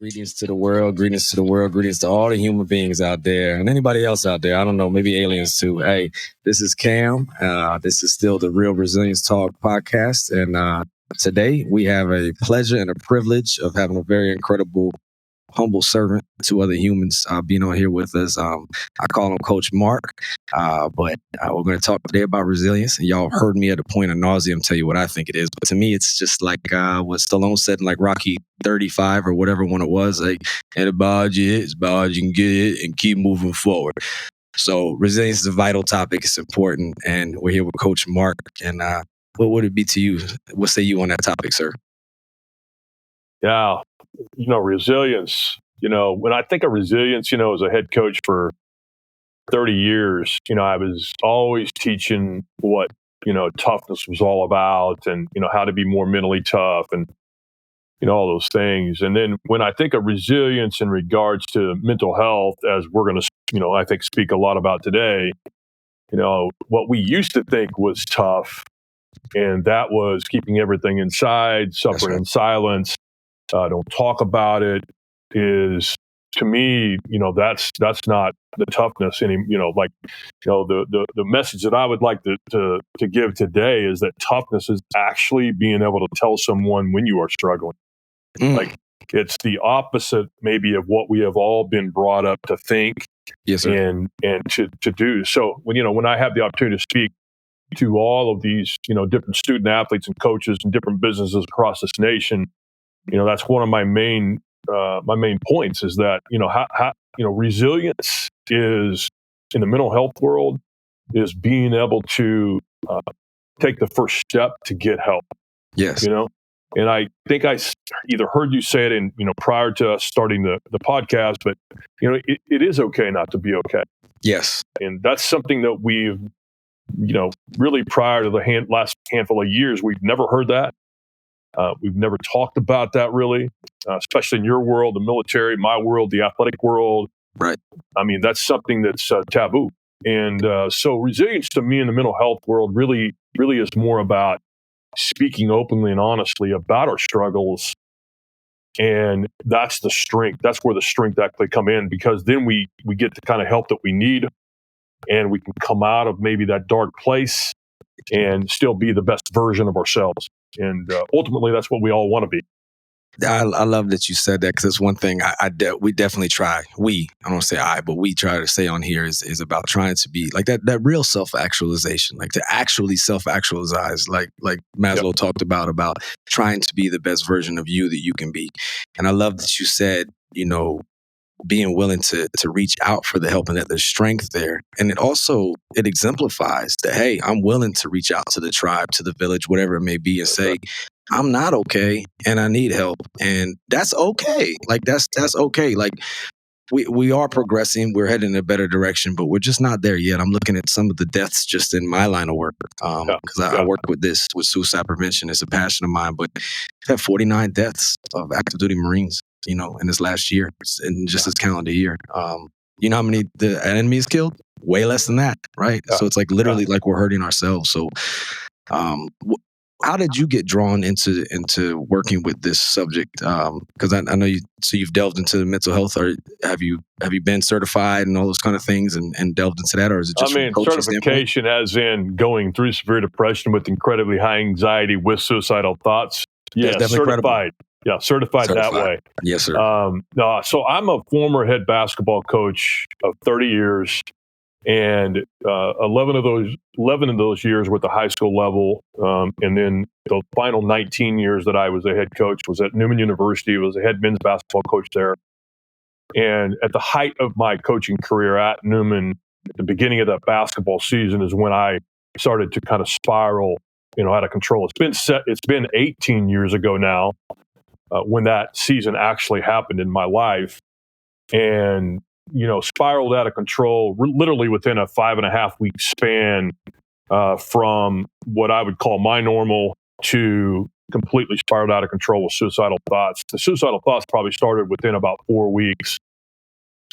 Greetings to the world, greetings to the world, greetings to all the human beings out there and anybody else out there. I don't know, maybe aliens too. Hey, this is Cam. This is still the Real Resilience Talk podcast. And today we have a pleasure and a privilege of having a very incredible, humble servant to other humans being on here with us. I call him Coach Mark, but we're going to talk today about resilience. And y'all have heard me at a point of nauseam tell you what I think it is. But to me, it's just like what Stallone said in like Rocky 35 or whatever one it was. Like, and about you, it's about you can get it and keep moving forward. So resilience is a vital topic. It's important. And we're here with Coach Mark. And what would it be to you? What say you on that topic, sir? Yeah. Resilience, when I think of resilience, as a head coach for 30 years, I was always teaching what, toughness was all about and, how to be more mentally tough and, all those things. And then when I think of resilience in regards to mental health, as we're going to, I think speak a lot about today, what we used to think was tough, and that was keeping everything inside, suffering in silence. Don't talk about it, is to me, that's not the toughness any, the message that I would like to give today is that toughness is actually being able to tell someone when you are struggling. Like it's the opposite maybe of what we have all been brought up to think. Yes, sir. and to do. So when I have the opportunity to speak to all of these, different student athletes and coaches and different businesses across this nation, that's one of my main points is that, how resilience is in the mental health world is being able to take the first step to get help. Yes. And I think I either heard you say it in, prior to us starting the podcast, but, it is okay not to be okay. Yes. And that's something that we've, really prior to the last handful of years, we've never heard that. We've never talked about that really, especially in your world, the military, my world, the athletic world. Right. I mean, that's something that's taboo. And so resilience to me in the mental health world really, really is more about speaking openly and honestly about our struggles. And that's the strength. That's where the strength actually come in, because then we get the kind of help that we need, and we can come out of maybe that dark place and still be the best version of ourselves. And ultimately, that's what we all want to be. I love that you said that, because it's one thing we definitely try. I don't want to say but we try to say on here is about trying to be like that real self-actualization, like to actually self-actualize, like Maslow talked about trying to be the best version of you that you can be. And I love that you said, being willing to reach out for the help and that there's strength there. And it exemplifies that, hey, I'm willing to reach out to the tribe, to the village, whatever it may be, and say, I'm not okay and I need help. And that's okay. Like that's okay. Like we are progressing. We're heading in a better direction, but we're just not there yet. I'm looking at some of the deaths just in my line of work. Because I work with suicide prevention. It's a passion of mine, but I've had 49 deaths of active duty Marines, in this last year, in just this calendar year. You know how many the enemy is killed? Way less than that, right? So it's like literally like we're hurting ourselves. So how did you get drawn into working with this subject? Because I know you've delved into the mental health, or have you been certified and all those kind of things and delved into that, or is it just certification as in going through severe depression with incredibly high anxiety with suicidal thoughts? Yeah, certified. Credible. Yeah, certified that way. Yes, sir. So I'm a former head basketball coach of 30 years. And 11 of those years were at the high school level. And then the final 19 years that I was a head coach was at Newman University. I was a head men's basketball coach there. And at the height of my coaching career at Newman, at the beginning of that basketball season is when I started to kind of spiral, out of control. It's been 18 years ago now when that season actually happened in my life. And spiraled out of control literally within a 5.5 week span, from what I would call my normal to completely spiraled out of control with suicidal thoughts. The suicidal thoughts probably started within about 4 weeks.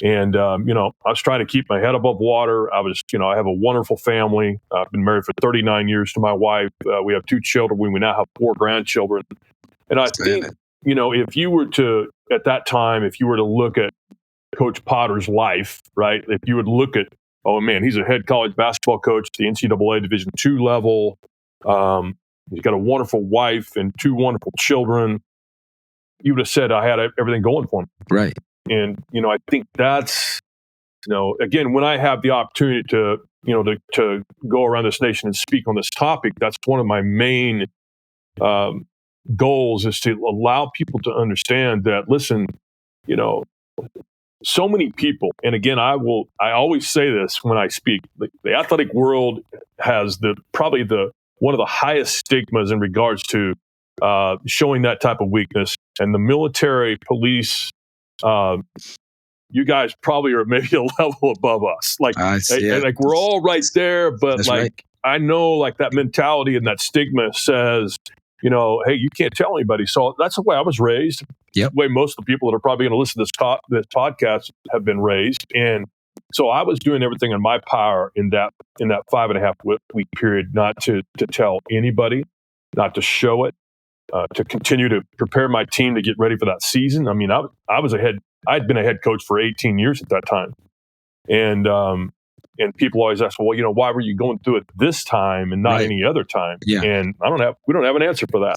And, I was trying to keep my head above water. I have a wonderful family. I've been married for 39 years to my wife. We have 2 children. We now have 4 grandchildren. And I think, if you were to at that time, if you were to look at Coach Potter's life, right? If you would look at, oh man, he's a head college basketball coach, the NCAA Division II level. He's got a wonderful wife and 2 wonderful children. You would have said I had everything going for him. Right. And, I think that's, again, when I have the opportunity to go around this nation and speak on this topic, that's one of my main goals, is to allow people to understand that, listen, so many people, and again, I always say this when I speak, the athletic world has probably one of the highest stigmas in regards to showing that type of weakness. And the military, police, you guys probably are maybe a level above us. Like we're all right there, but That's like right. I know, like, that mentality and that stigma says, hey, you can't tell anybody. So that's the way I was raised. Yep. The way most of the people that are probably going to listen to this podcast have been raised. And so I was doing everything in my power in that 5.5 week period, not to tell anybody, not to show it, to continue to prepare my team to get ready for that season. I mean, I'd been a head coach for 18 years at that time. And people always ask, well, why were you going through it this time and not any other time? Yeah. And we don't have an answer for that.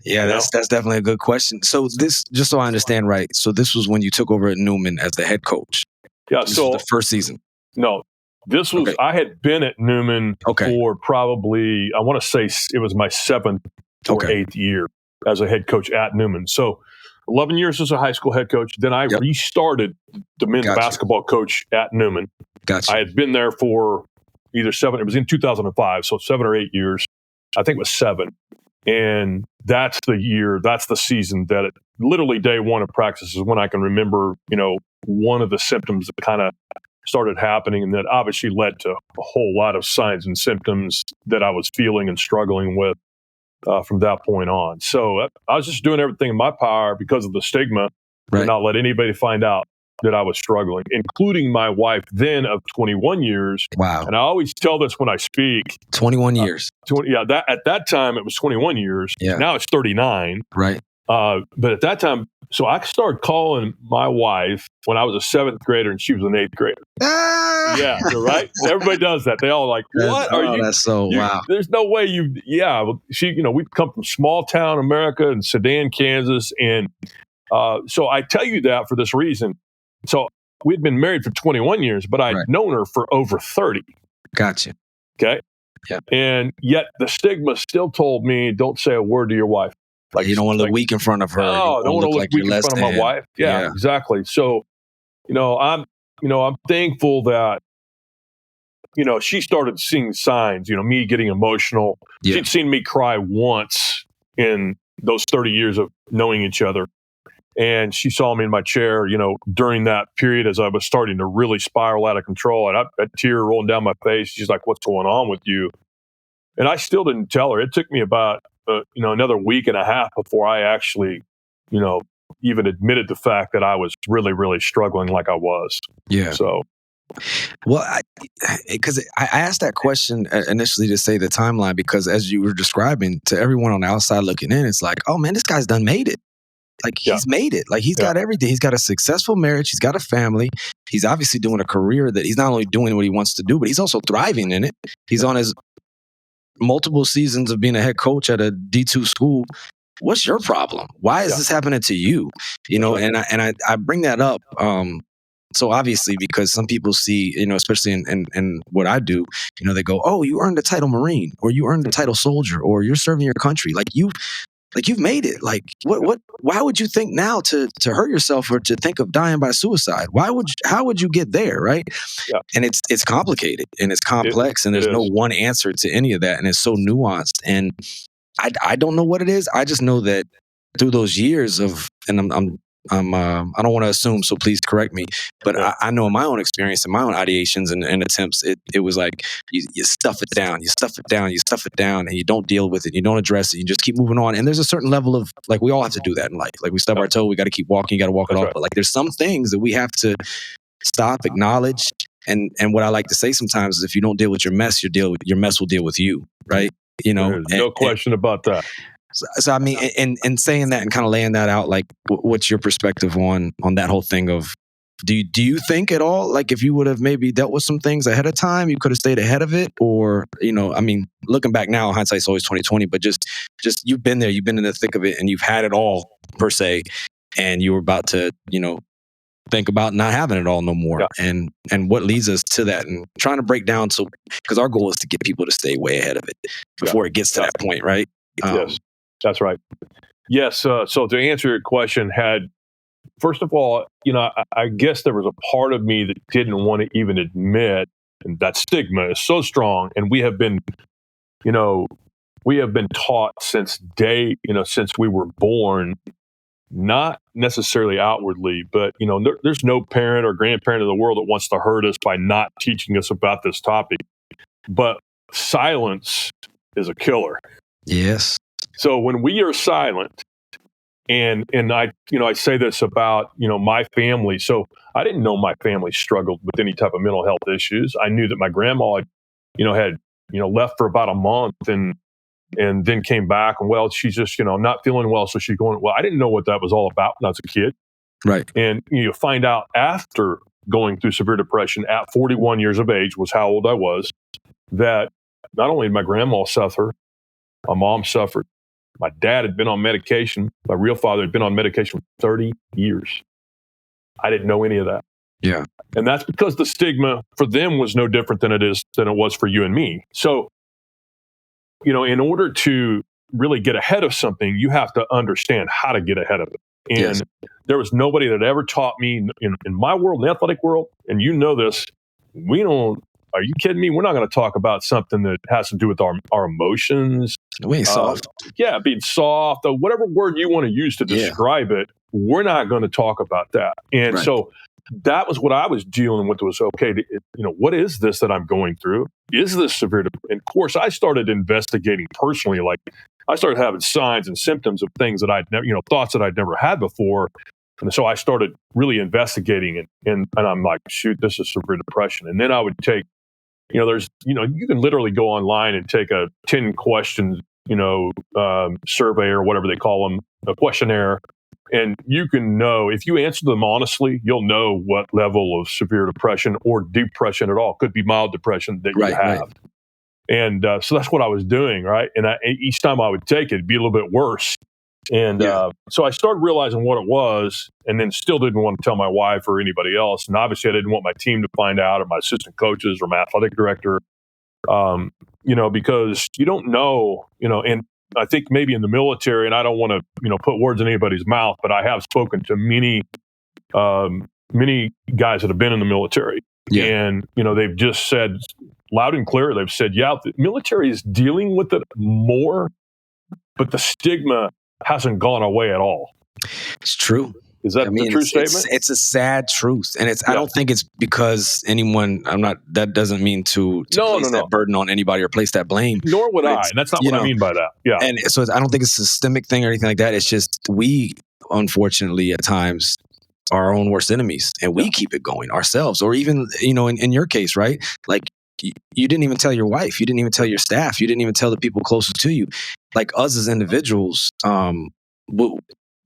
Yeah, that's definitely a good question. So this, just so I understand right, so this was when you took over at Newman as the head coach. Yeah. This was the first season. No, this was, I had been at Newman for probably, I want to say it was my 7th or 8th year as a head coach at Newman. So 11 years as a high school head coach. Then I restarted the men's basketball coach at Newman. I had been there for either 7, it was in 2005, so 7 or 8 years. I think it was 7. And that's the season that literally day one of practice is when I can remember, one of the symptoms that kind of started happening, and that obviously led to a whole lot of signs and symptoms that I was feeling and struggling with from that point on. So I was just doing everything in my power because of the stigma to not let anybody find out that I was struggling, including my wife then of 21 years. Wow. And I always tell this when I speak. 21 years. At that time it was 21 years. Yeah. Now it's 39. Right. But at that time, so I started calling my wife when I was a 7th grader and she was an 8th grader. Ah! Yeah, right? Everybody does that. They all like, what are you? That's so, wow. There's no way we've come from small town America in Sedan, Kansas. And so I tell you that for this reason. So we'd been married for 21 years, but I'd known her for over 30. Gotcha. Okay. Yeah. And yet the stigma still told me, don't say a word to your wife. Like, you don't want to look weak in front of her. No, I don't want to look weak in front of my wife. Yeah, exactly. So, I'm thankful that, she started seeing signs, me getting emotional. Yeah. She'd seen me cry once in those 30 years of knowing each other. And she saw me in my chair, during that period as I was starting to really spiral out of control. And a tear rolling down my face. She's like, what's going on with you? And I still didn't tell her. It took me about, another week and a half before I actually, even admitted the fact that I was really, really struggling like I was. Yeah. So. Well, because I asked that question initially to say the timeline, because as you were describing, to everyone on the outside looking in, it's like, oh man, this guy's done made it. Like, he's made it. Like, he's got everything. He's got a successful marriage. He's got a family. He's obviously doing a career that he's not only doing what he wants to do, but he's also thriving in it. He's on his multiple seasons of being a head coach at a D2 school. What's your problem? Why is this happening to you? And I bring that up. So obviously, because some people see, especially in what I do, they go, oh, you earned the title Marine, or you earned the title soldier, or you're serving your country. You've made it. Like, why would you think now to hurt yourself or to think of dying by suicide? How would you get there? Right. Yeah. And it's complicated and it's complex and there's no one answer to any of that. And it's so nuanced. And I don't know what it is. I just know that through those years of, and I don't want to assume, so please correct me, but I know in my own experience and my own ideations and attempts, it was like you stuff it down, and you don't deal with it, you don't address it, you just keep moving on. And there's a certain level of, like, we all have to do that in life. Like, we stub our toe, we got to keep walking, you got to walk it off. But like, there's some things that we have to stop, acknowledge, and what I like to say sometimes is, if you don't deal with your mess, your mess will deal with you, right? There's no question about that. So I mean, and saying that and kind of laying that out, like, what's your perspective on that whole thing of, do you think at all, like, if you would have maybe dealt with some things ahead of time, you could have stayed ahead of it? Or, I mean, looking back now, hindsight's always 2020, but just you've been there, you've been in the thick of it, and you've had it all per se, and you were about to, think about not having it all no more. Yeah. And what leads us to that, and trying to break down, so, because our goal is to get people to stay way ahead of it before it gets to that point, right? Yes, that's right. Yes. So to answer your question, first of all, I guess there was a part of me that didn't want to even admit, and that stigma is so strong, and we have been taught since we were born, not necessarily outwardly, but there's no parent or grandparent in the world that wants to hurt us by not teaching us about this topic. But silence is a killer. Yes. So when we are silent, and I say this about my family. So I didn't know my family struggled with any type of mental health issues. I knew that my grandma had left for about a month and then came back, and she's just not feeling well, so she's going. Well, I didn't know what that was all about when I was a kid. Right. And you find out after going through severe depression at 41 years of age, was how old I was, that not only did my grandma suffer, my mom suffered. My dad had been on medication. My real father had been on medication for 30 years. I didn't know any of that. Yeah. And that's because the stigma for them was no different than it was for you and me. So, in order to really get ahead of something, you have to understand how to get ahead of it. And there was nobody that ever taught me in my world, in the athletic world, and this, are you kidding me? We're not going to talk about something that has to do with our emotions. We ain't soft. Yeah, being soft, or whatever word you want to use to describe it. We're not going to talk about that. And so that was what I was dealing with, was, okay, what is this that I'm going through? Is this severe? And of course, I started investigating personally. Like, I started having signs and symptoms of things that I'd never, thoughts that I'd never had before. And so I started really investigating it. And I'm like, shoot, this is severe depression. And then I would take, you can literally go online and take a 10 questions, survey, or whatever they call them, a questionnaire. And you can know, if you answer them honestly, you'll know what level of severe depression or depression at all. Could be mild depression that you have. Right. And so that's what I was doing, right? And each time I would take it, it'd be a little bit worse. And so I started realizing what it was, and then still didn't want to tell my wife or anybody else. And obviously I didn't want my team to find out, or my assistant coaches or my athletic director, because you don't know, and I think maybe in the military, and I don't want to, put words in anybody's mouth, but I have spoken to many guys that have been in the military. Yeah. And, they've just said loud and clear, they've said, the military is dealing with it more, but the stigma hasn't gone away at all. It's true. Is that the true statement? It's a sad truth. And I don't think it's because that doesn't mean to place that burden on anybody or place that blame. Nor would I. And that's not what I mean by that. Yeah. And so I don't think it's a systemic thing or anything like that. It's just, we, unfortunately, at times, are our own worst enemies, and we keep it going ourselves. Or even, in your case, right? Like, you didn't even tell your wife, you didn't even tell your staff, you didn't even tell the people closest to you. Like, us as individuals,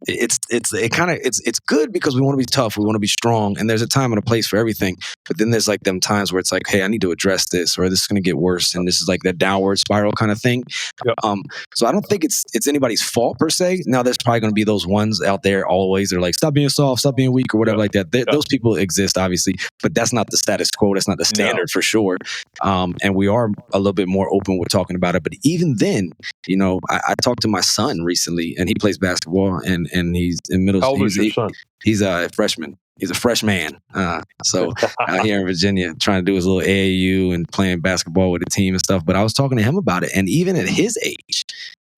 it's good because we want to be tough, we want to be strong, and there's a time and a place for everything. But then there's like them times where it's like, hey, I need to address this, or this is going to get worse, and this is like that downward spiral kind of thing. Yep. So I don't think it's anybody's fault per se. Now, there's probably going to be those ones out there always. They're like, stop being soft, stop being weak, or whatever like that. Those people exist, obviously, but that's not the status quo. That's not the standard for sure. And we are a little bit more open with talking about it. But even then, I talked to my son recently, and he plays basketball, and he's in middle school. How old is your son? He's a freshman. He's a freshman. So out here in Virginia, trying to do his little AAU and playing basketball with the team and stuff. But I was talking to him about it. And even at his age,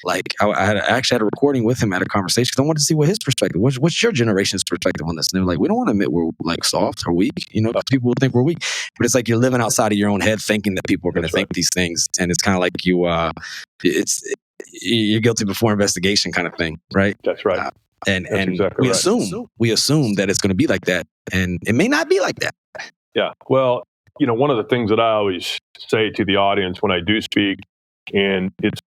like, I actually had a recording with him at a conversation, because I wanted to see what his perspective was. What's your generation's perspective on this? And they were like, we don't want to admit we're like soft or weak, because people think we're weak. But it's like you're living outside of your own head thinking that people are going to think these things. And it's kind of like you're guilty before investigation kind of thing, right? That's right. And exactly we assume that it's going to be like that, and it may not be like that. Yeah. Well, one of the things that I always say to the audience when I do speak, and it's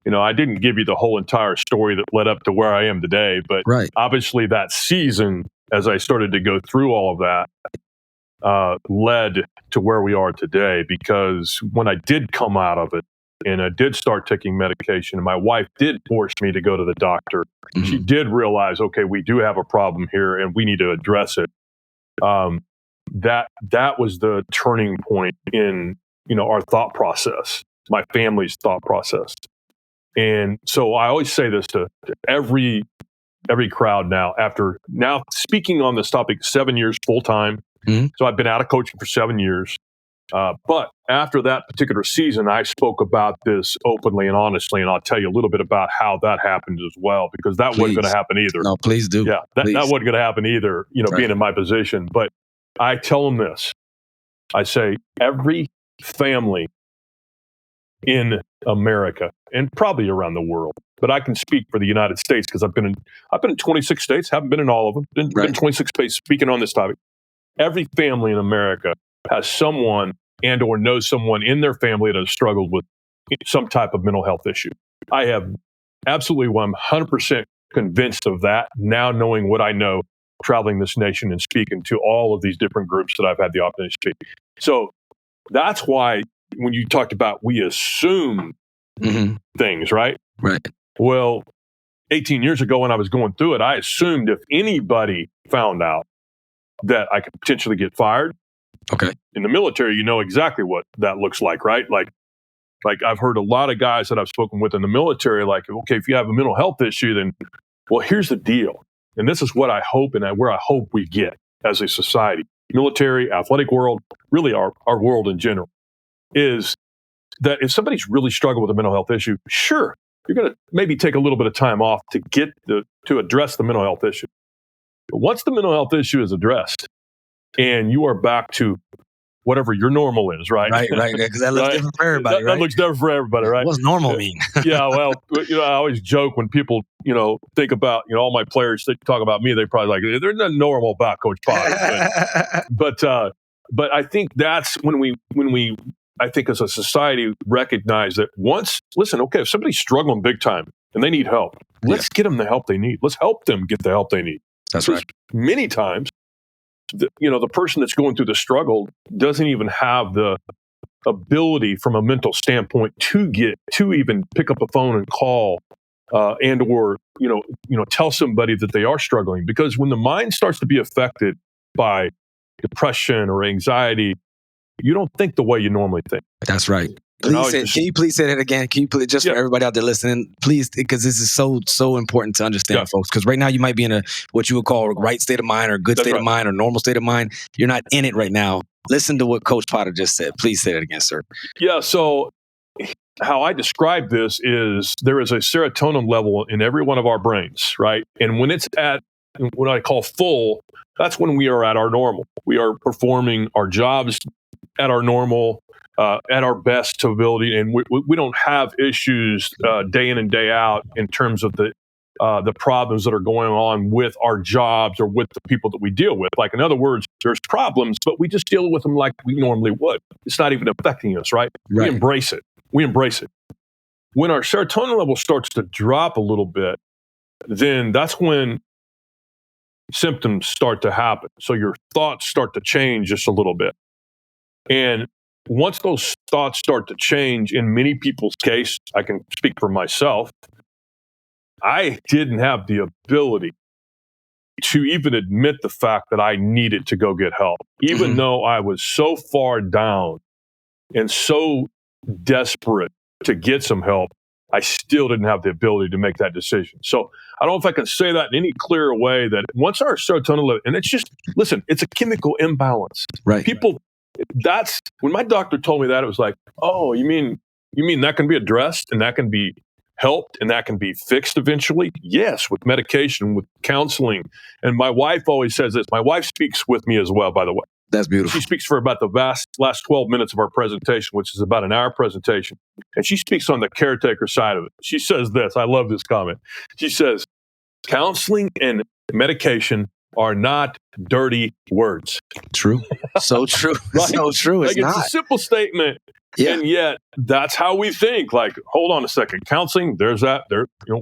I didn't give you the whole entire story that led up to where I am today, but Right. obviously that season, as I started to go through all of that, led to where we are today. Because when I did come out of it and I did start taking medication, and my wife did force me to go to the doctor, she did realize, okay, we do have a problem here and we need to address it. That was the turning point in, our thought process, my family's thought process. And so I always say this to every crowd now, after now speaking on this topic 7 years full time. So I've been out of coaching for 7 years. But after that particular season, I spoke about this openly and honestly, and I'll tell you a little bit about how that happened as well, because that wasn't going to happen either. No, please do. Yeah, that wasn't going to happen either, being in my position. But I tell them this. I say every family in America, and probably around the world, but I can speak for the United States because I've been in 26 states, haven't been in all of them, been in 26 states speaking on this topic. Every family in America has someone and or knows someone in their family that has struggled with some type of mental health issue. I have absolutely 100% convinced of that now, knowing what I know, traveling this nation and speaking to all of these different groups that I've had the opportunity to speak. So that's why when you talked about we assume things, right? Right. Well, 18 years ago when I was going through it, I assumed if anybody found out that I could potentially get fired. Okay. In the military, you know exactly what that looks like, right? Like I've heard a lot of guys that I've spoken with in the military, like, okay, if you have a mental health issue, then, well, here's the deal. And this is what I hope and where I hope we get as a society, military, athletic world, really our world in general, is that if somebody's really struggled with a mental health issue, sure, you're going to maybe take a little bit of time off to address the mental health issue. But once the mental health issue is addressed and you are back to whatever your normal is, right? Right, because that looks different for everybody, That looks different for everybody, right? What's normal mean? Yeah, well, I always joke when people, think about, all my players, they talk about me, they probably like, they're not normal about Coach Potter. But I think that's when we, I think as a society, recognize that if somebody's struggling big time and they need help, let's get them the help they need. Let's help them get the help they need. That's right. Many times, the person that's going through the struggle doesn't even have the ability from a mental standpoint to even pick up a phone and call and or tell somebody that they are struggling. Because when the mind starts to be affected by depression or anxiety, you don't think the way you normally think. That's right. Can you please say that again? Can you please, for everybody out there listening, please, because this is so important to understand, folks. Because right now you might be in what you would call a right state of mind or good state of mind or normal state of mind. You're not in it right now. Listen to what Coach Potter just said. Please say that again, sir. Yeah. So how I describe this is there is a serotonin level in every one of our brains, right? And when it's at what I call full, that's when we are at our normal. We are performing our jobs at our normal, at our best ability, and we don't have issues day in and day out in terms of the problems that are going on with our jobs or with the people that we deal with. Like, in other words, there's problems, but we just deal with them like we normally would. It's not even affecting us, right? We embrace it. When our serotonin level starts to drop a little bit, then that's when symptoms start to happen. So your thoughts start to change just a little bit. And once those thoughts start to change, in many people's case, I can speak for myself, I didn't have the ability to even admit the fact that I needed to go get help. Even though I was so far down and so desperate to get some help, I still didn't have the ability to make that decision. So I don't know if I can say that in any clearer way, that once our serotonin level, and it's just, listen, it's a chemical imbalance. Right. That's when my doctor told me that, it was like, oh, you mean that can be addressed and that can be helped and that can be fixed eventually? Yes, with medication, with counseling. And my wife always says this. My wife speaks with me as well, by the way. That's beautiful. She speaks for about the last 12 minutes of our presentation, which is about an hour presentation. And she speaks on the caretaker side of it. She says this. I love this comment. She says, counseling and medication are not dirty words. True. So true. Right? So true. It's not. It's a simple statement, Yeah. And yet that's how we think. Like, hold on a second, counseling, there's that,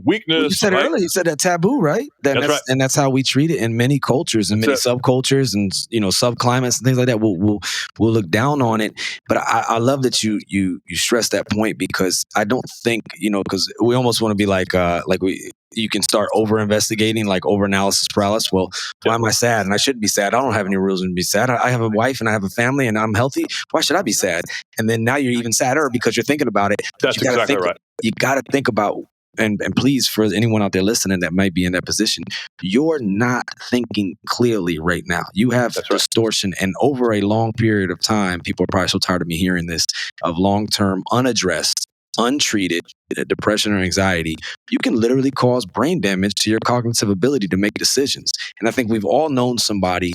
weakness. Well, you said right? earlier, you said that taboo, right? That's right. And that's how we treat it in many cultures and many subcultures and subclimates and things like that. We'll look down on it. But I love that you stress that point, because I don't think, because we almost want to be like you can start over investigating, like over analysis paralysis. Well, why am I sad? And I shouldn't be sad. I don't have any reason to be sad. I have a wife and I have a family and I'm healthy. Why should I be sad? And then now you're even sadder because you're thinking about it. That's exactly right. You got to think about, and please, for anyone out there listening that might be in that position, you're not thinking clearly right now. You have distortion, and over a long period of time, people are probably so tired of me hearing this, of long-term unaddressed, untreated depression or anxiety, you can literally cause brain damage to your cognitive ability to make decisions. And I think we've all known somebody,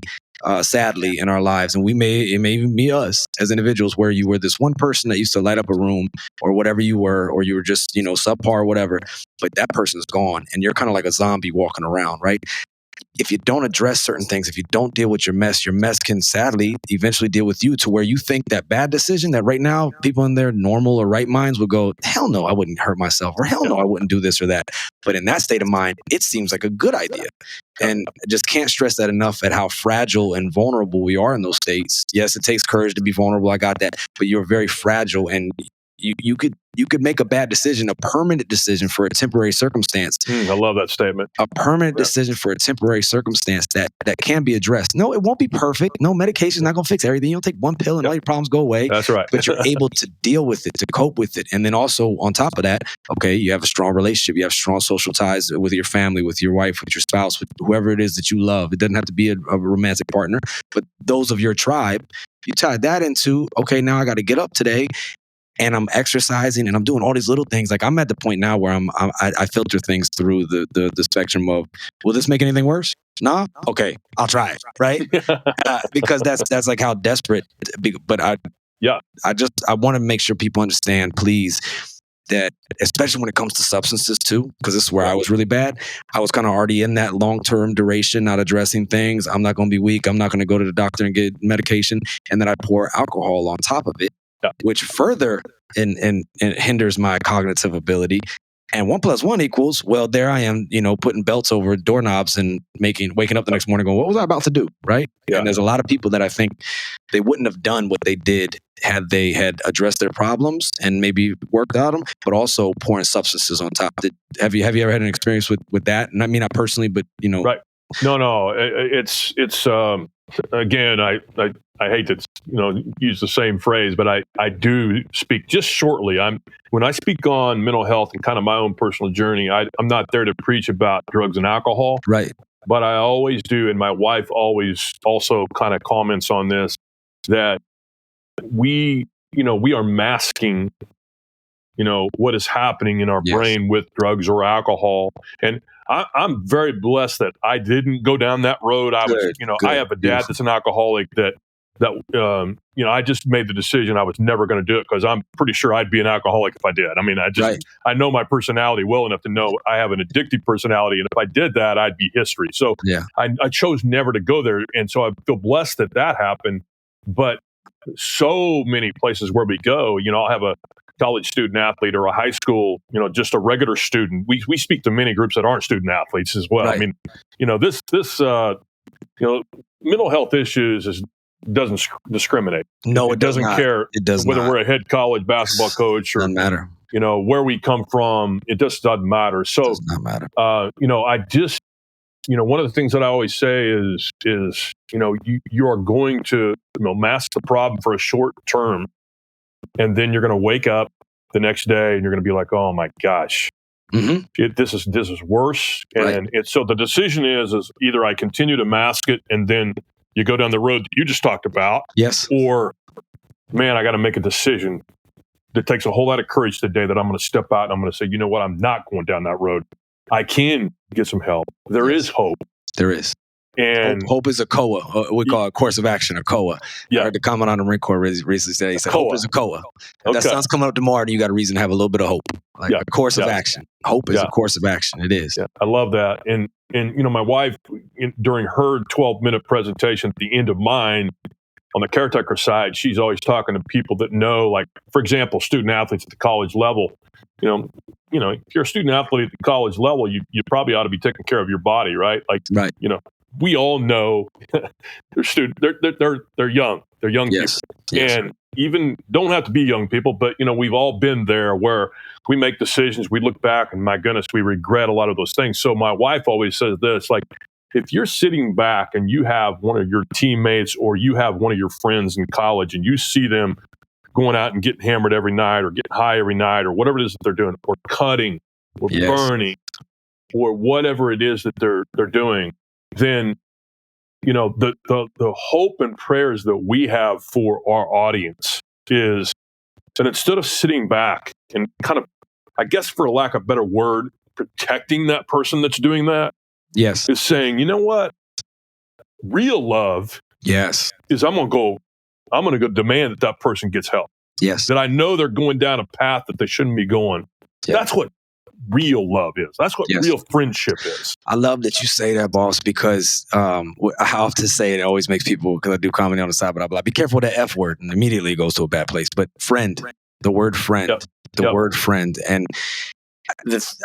sadly, in our lives, and it may even be us as individuals, where you were this one person that used to light up a room or whatever you were, or you were just, subpar or whatever, but that person's gone and you're kind of like a zombie walking around, right? If you don't address certain things, if you don't deal with your mess can sadly eventually deal with you, to where you think that bad decision that right now people in their normal or right minds would go, hell no, I wouldn't hurt myself, or hell no, I wouldn't do this or that. But in that state of mind, it seems like a good idea. And I just can't stress that enough, at how fragile and vulnerable we are in those states. Yes, it takes courage to be vulnerable. I got that. But you're very fragile, and you could make a bad decision, a permanent decision for a temporary circumstance. I love that statement. A permanent decision for a temporary circumstance that can be addressed. No, it won't be perfect. No, medication's not going to fix everything. You don't take one pill and all your problems go away. That's right. But you're able to deal with it, to cope with it. And then also on top of that, okay, you have a strong relationship. You have strong social ties with your family, with your wife, with your spouse, with whoever it is that you love. It doesn't have to be a romantic partner, but those of your tribe. You tie that into, okay, now I got to get up today, and I'm exercising and I'm doing all these little things. Like, I'm at the point now where I filter things through the spectrum of, will this make anything worse? Nah? Okay, I'll try it, right? Because that's like how desperate, but I want to make sure people understand, please, that especially when it comes to substances too, because this is where I was really bad. I was kind of already in that long-term duration, not addressing things. I'm not going to be weak. I'm not going to go to the doctor and get medication. And then I pour alcohol on top of it, which further and hinders my cognitive ability. And 1 + 1 equals, well, there I am, putting belts over doorknobs and waking up the next morning going, what was I about to do? Right. Yeah. And there's a lot of people that I think they wouldn't have done what they did had they had addressed their problems and maybe worked out them, but also pouring substances on top. Have you ever had an experience with that? And I mean, not personally, but Right. No. It's again, I hate to use the same phrase, but I do speak just shortly. When I speak on mental health and kind of my own personal journey, I'm not there to preach about drugs and alcohol. Right. But I always do, and my wife always also kind of comments on this, that we are masking what is happening in our brain with drugs or alcohol. And I'm very blessed that I didn't go down that road. I have a dad that's an alcoholic that I just made the decision I was never going to do it, because I'm pretty sure I'd be an alcoholic if I did. I mean, I know my personality well enough to know I have an addictive personality. And if I did that, I'd be history. So I chose never to go there. And so I feel blessed that happened. But so many places where we go, I'll have a college student athlete or a high school, just a regular student. We speak to many groups that aren't student athletes as well. Right. I mean, this mental health issues doesn't discriminate. No, it doesn't care. It does whether not. We're a head college basketball coach or doesn't matter. Where we come from. It just doesn't matter. So, does not matter. I just, one of the things that I always say is you are going to mask the problem for a short term, and then you're going to wake up the next day and you're going to be like, oh my gosh, this is worse. And so the decision is either I continue to mask it and then you go down the road that you just talked about. Yes. Or, man, I got to make a decision that takes a whole lot of courage today, that I'm going to step out and I'm going to say, you know what, I'm not going down that road. I can get some help. There is hope. There is. And hope is a COA. We call it a course of action, a COA. Yeah. I heard the comment on the Marine Corps recently said, he said, hope is a COA. If that sun's coming up tomorrow, then you got a reason to have a little bit of hope. Like a course of action. Hope is a course of action. It is. Yeah. I love that. And my wife, during her 12-minute presentation at the end of mine, on the caretaker side, she's always talking to people that know, like, for example, student athletes at the college level. If you're a student athlete at the college level, you probably ought to be taking care of your body, right? Like, Right. We all know they're young. They're young Yes. people. Yes. And even don't have to be young people, but we've all been there where we make decisions, we look back, and my goodness, we regret a lot of those things. So my wife always says this, like, if you're sitting back and you have one of your teammates or you have one of your friends in college and you see them going out and getting hammered every night or getting high every night or whatever it is that they're doing, or cutting or burning or whatever it is that they're doing, then the hope and prayers that we have for our audience is that instead of sitting back and kind of, I guess for lack of a better word, protecting that person that's doing that, Yes. is saying, you know what? Real love Yes. is I'm going to go demand that person gets help. Yes. That I know they're going down a path that they shouldn't be going. Yeah. That's what real love is. That's what real friendship is. I love that you say that, boss, because I often say it always makes people, because I do comedy on the side, blah, blah, be careful with that F word, and immediately it goes to a bad place. But friend, the word friend, word friend. And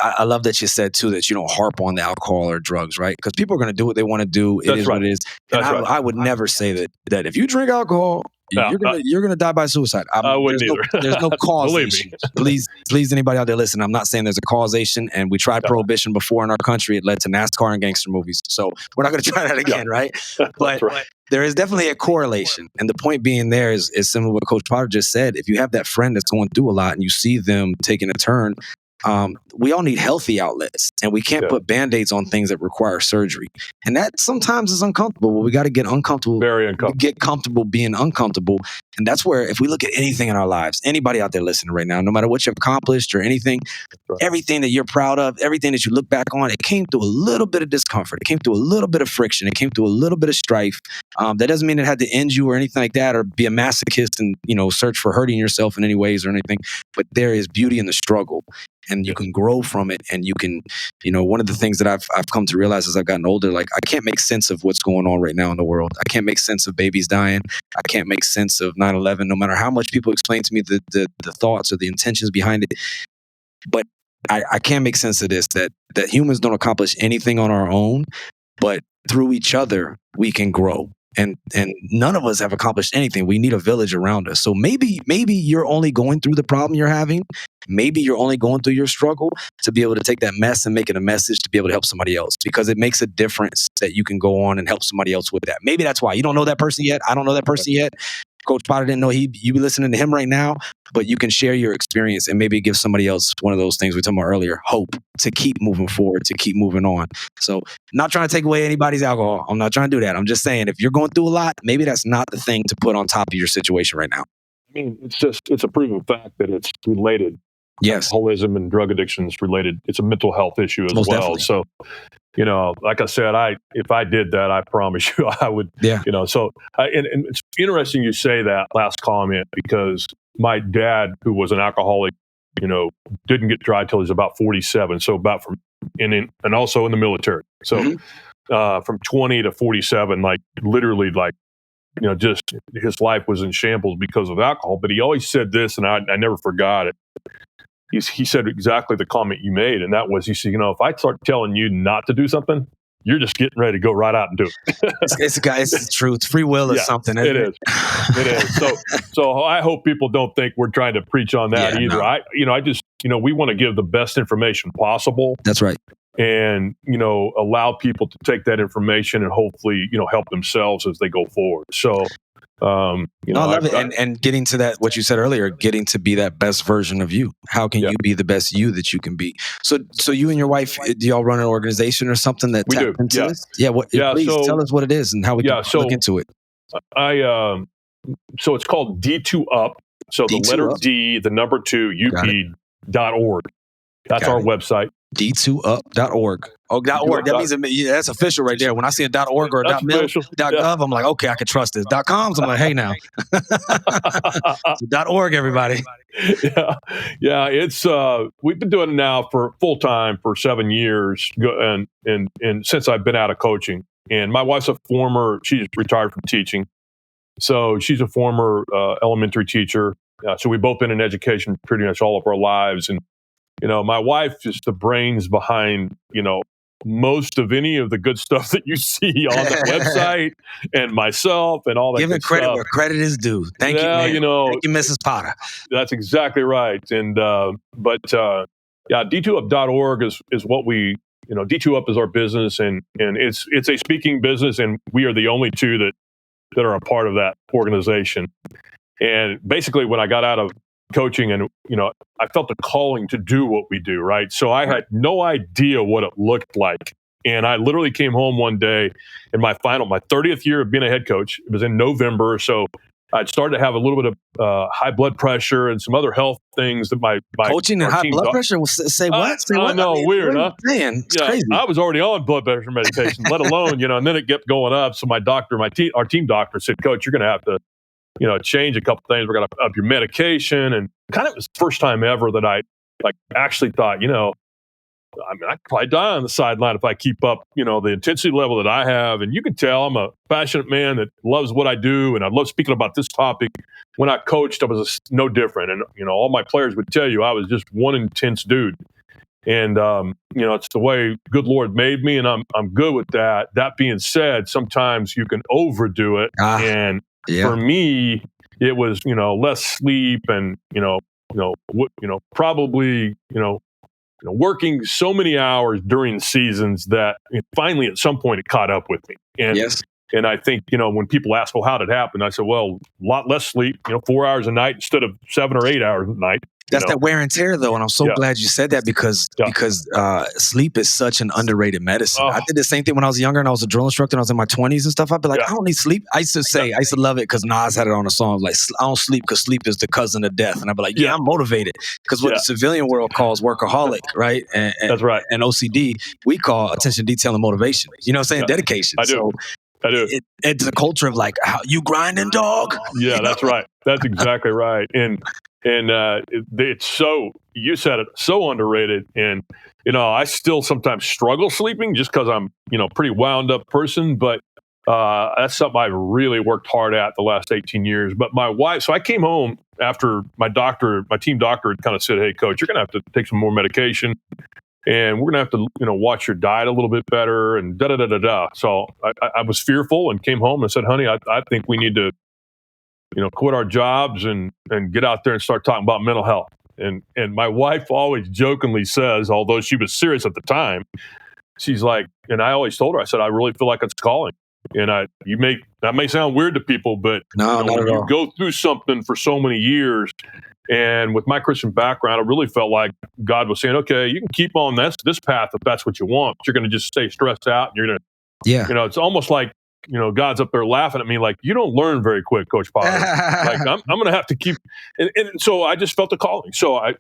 I love that you said, too, that you don't harp on the alcohol or drugs, right? Because people are going to do what they want to do. It is what it is. And I would never say that if you drink alcohol, you're gonna die by suicide. I wouldn't either. There's no causation. Please, anybody out there listening, I'm not saying there's a causation. And we tried prohibition before in our country. It led to NASCAR and gangster movies. So we're not going to try that again, right? But there is definitely a correlation. And the point being there is similar to what Coach Potter just said. If you have that friend that's going through a lot and you see them taking a turn, we all need healthy outlets, and we can't put Band-Aids on things that require surgery. And that sometimes is uncomfortable, but we got to get uncomfortable. Very uncomfortable. Get comfortable being uncomfortable. And that's where, if we look at anything in our lives, anybody out there listening right now, no matter what you've accomplished or anything, everything that you're proud of, everything that you look back on, it came through a little bit of discomfort. It came through a little bit of friction. It came through a little bit of strife. That doesn't mean it had to end you or anything like that, or be a masochist and, search for hurting yourself in any ways or anything. But there is beauty in the struggle. And you can grow from it, and you can, one of the things that I've come to realize as I've gotten older, like, I can't make sense of what's going on right now in the world. I can't make sense of babies dying. I can't make sense of 9/11, no matter how much people explain to me the thoughts or the intentions behind it. But I can make sense of this, that humans don't accomplish anything on our own, but through each other, we can grow. And none of us have accomplished anything. We need a village around us. So maybe you're only going through the problem you're having. Maybe you're only going through your struggle to be able to take that mess and make it a message to be able to help somebody else, because it makes a difference that you can go on and help somebody else with that. Maybe that's why you don't know that person yet. I don't know that person yet. Coach Potter didn't know you be listening to him right now, but you can share your experience and maybe give somebody else one of those things we were talking about earlier, hope to keep moving forward, to keep moving on. So not trying to take away anybody's alcohol. I'm not trying to do that. I'm just saying, if you're going through a lot, maybe that's not the thing to put on top of your situation right now. I mean, it's a proven fact that it's related. Yes. Alcoholism and drug addiction is related. It's a mental health issue as Most well. definitely. So, like I said, if I did that, I promise you I would, so, and it's interesting you say that last comment, because my dad, who was an alcoholic, didn't get dry till he was about 47. So and also in the military. So, from 20 to 47, like literally, like, just his life was in shambles because of alcohol. But he always said this, and I never forgot it. He said exactly the comment you made, and that was, he said, if I start telling you not to do something, you're just getting ready to go right out and do it. It's true. It's free will or something. It is. It is. So I hope people don't think we're trying to preach on that either. No. I just, we want to give the best information possible. That's right. And, allow people to take that information and hopefully, help themselves as they go forward. So, I love it. And getting to that, what you said earlier, getting to be that best version of you. How can you be the best you that you can be? So you and your wife, do y'all run an organization or something that tap into this? Yeah. Please tell us what it is and how we can look into it. So it's called D2 Up. So the letter D, the number 2, UP.org. That's our website. D2up.org. Oh, .org. That means that's official right there. When I see a .org or a .mil.gov, I'm like, okay, I can trust this. .coms, I'm like, hey now. So .org, everybody. Yeah. It's we've been doing it now for full time for 7 years, and since I've been out of coaching. And my wife's she's retired from teaching. So she's a former elementary teacher. So we've both been in education pretty much all of our lives. And, my wife is the brains behind, most of any of the good stuff that you see on that website, and myself and all that Giving good credit stuff. where credit is due. Thank you, Yeah, man. Thank you, Mrs. Potter. That's exactly right. And yeah, d2up.org is what we, D2up is our business, and it's a speaking business, and we are the only two that are a part of that organization. And basically, when I got out of coaching, and I felt a calling to do what we do, right? So I had no idea what it looked like. And I literally came home one day in my 30th year of being a head coach. It was in November. So I'd started to have a little bit of high blood pressure and some other health things that my coaching and high blood pressure. Say what? Say what? I know, weird, huh? Man, it's crazy. I was already on blood pressure medication, let alone, and then it kept going up. So my doctor, our team doctor said, "Coach, you're going to have to, change a couple things. We're going to up your medication." And kind of it was the first time ever that I actually thought, I could probably die on the sideline if I keep up, the intensity level that I have. And you can tell I'm a passionate man that loves what I do, and I love speaking about this topic. When I coached, I was no different. And, all my players would tell you I was just one intense dude. And, it's the way good Lord made me, and I'm good with that. That being said, sometimes you can overdo it. And for me, it was, less sleep and, probably, working so many hours during seasons that finally at some point it caught up with me. And, and I think, when people ask, well, how did it happen? I said, well, a lot less sleep, 4 hours a night instead of 7 or 8 hours a night. That's that wear and tear, though, and I'm so glad you said that because sleep is such an underrated medicine. I did the same thing when I was younger and I was a drill instructor and I was in my 20s and stuff. I'd be like, I don't need sleep. I used to love it because Nas had it on a song like, I don't sleep because sleep is the cousin of death. And I'd be like, I'm motivated because what the civilian world calls workaholic, right? And that's right. And OCD, we call attention, detail, and motivation. You know what I'm saying? Dedication. I do. It's a culture of like, how you grinding, dog? Yeah, that's right. That's exactly right. And it's so, you said it, so underrated. And, I still sometimes struggle sleeping just because I'm, pretty wound up person. But that's something I've really worked hard at the last 18 years. But my wife, so I came home after my team doctor had kind of said, "Hey, coach, you're going to have to take some more medication. And we're going to have to, watch your diet a little bit better," and da-da-da-da-da. So I was fearful and came home and said, "Honey, I think we need to, quit our jobs and get out there and start talking about mental health." And my wife always jokingly says, although she was serious at the time, she's like, and I always told her, I said, "I really feel like it's calling." And that may sound weird to people, but when you go through something for so many years, and with my Christian background, I really felt like God was saying, "Okay, you can keep on this path if that's what you want, but you're going to just stay stressed out. And you're going to, it's almost like, God's up there laughing at me like, you don't learn very quick, Coach Potter. Like I'm going to have to keep." And so I just felt the calling. So I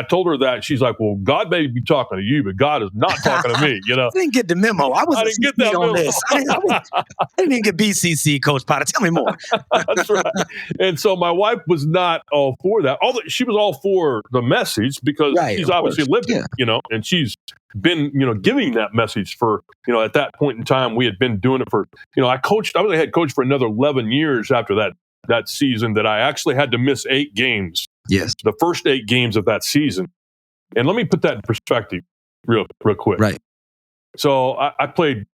told her that. She's like, "Well, God may be talking to you, but God is not talking to me." I didn't get the memo. I didn't get that on memo. This. I didn't even get BCC, Coach Potter. Tell me more. That's right. And so my wife was not all for that. Although she was all for the message because she's obviously lived it, and she's been, giving that message for, at that point in time, we had been doing it for, I was a head coach for another 11 years after that season that I actually had to miss 8 games. Yes. The first 8 games of that season. And let me put that in perspective real quick. Right. So I played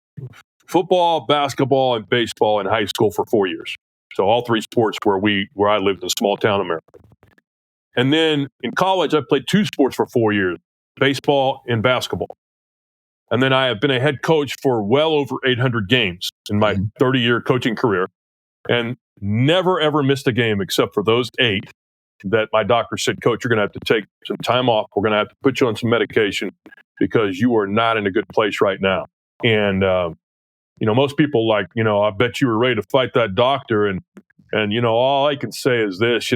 football, basketball, and baseball in high school for 4 years. So all 3 sports where I lived in small town America. And then in college, I played 2 sports for 4 years, baseball and basketball. And then I have been a head coach for well over 800 games in my 30-year coaching career, and never, ever missed a game except for those 8 that my doctor said, "Coach, you're going to have to take some time off. We're going to have to put you on some medication because you are not in a good place right now." And, most people I bet you were ready to fight that doctor. And all I can say is this,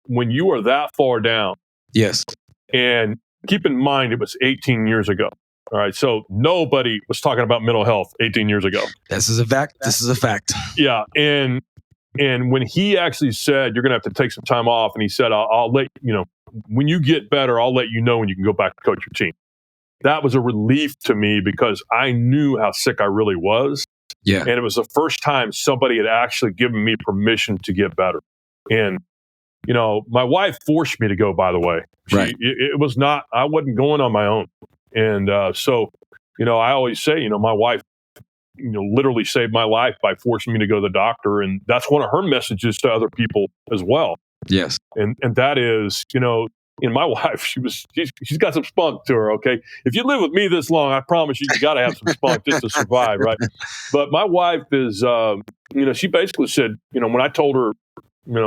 when you are that far down. Yes. And keep in mind, it was 18 years ago. All right. So nobody was talking about mental health 18 years ago. This is a fact. Yeah. And when he actually said, "You're going to have to take some time off," and he said, I'll let when you get better, I'll let you know when you can go back to coach your team. That was a relief to me because I knew how sick I really was. Yeah. And it was the first time somebody had actually given me permission to get better. And, my wife forced me to go, by the way. Right. It was not, I wasn't going on my own. And so, I always say, my wife, literally saved my life by forcing me to go to the doctor. And that's one of her messages to other people as well. Yes. And that is, in my wife, she's got some spunk to her. Okay. If you live with me this long, I promise you got to have some spunk just to survive. Right. But my wife is, she basically said, when I told her,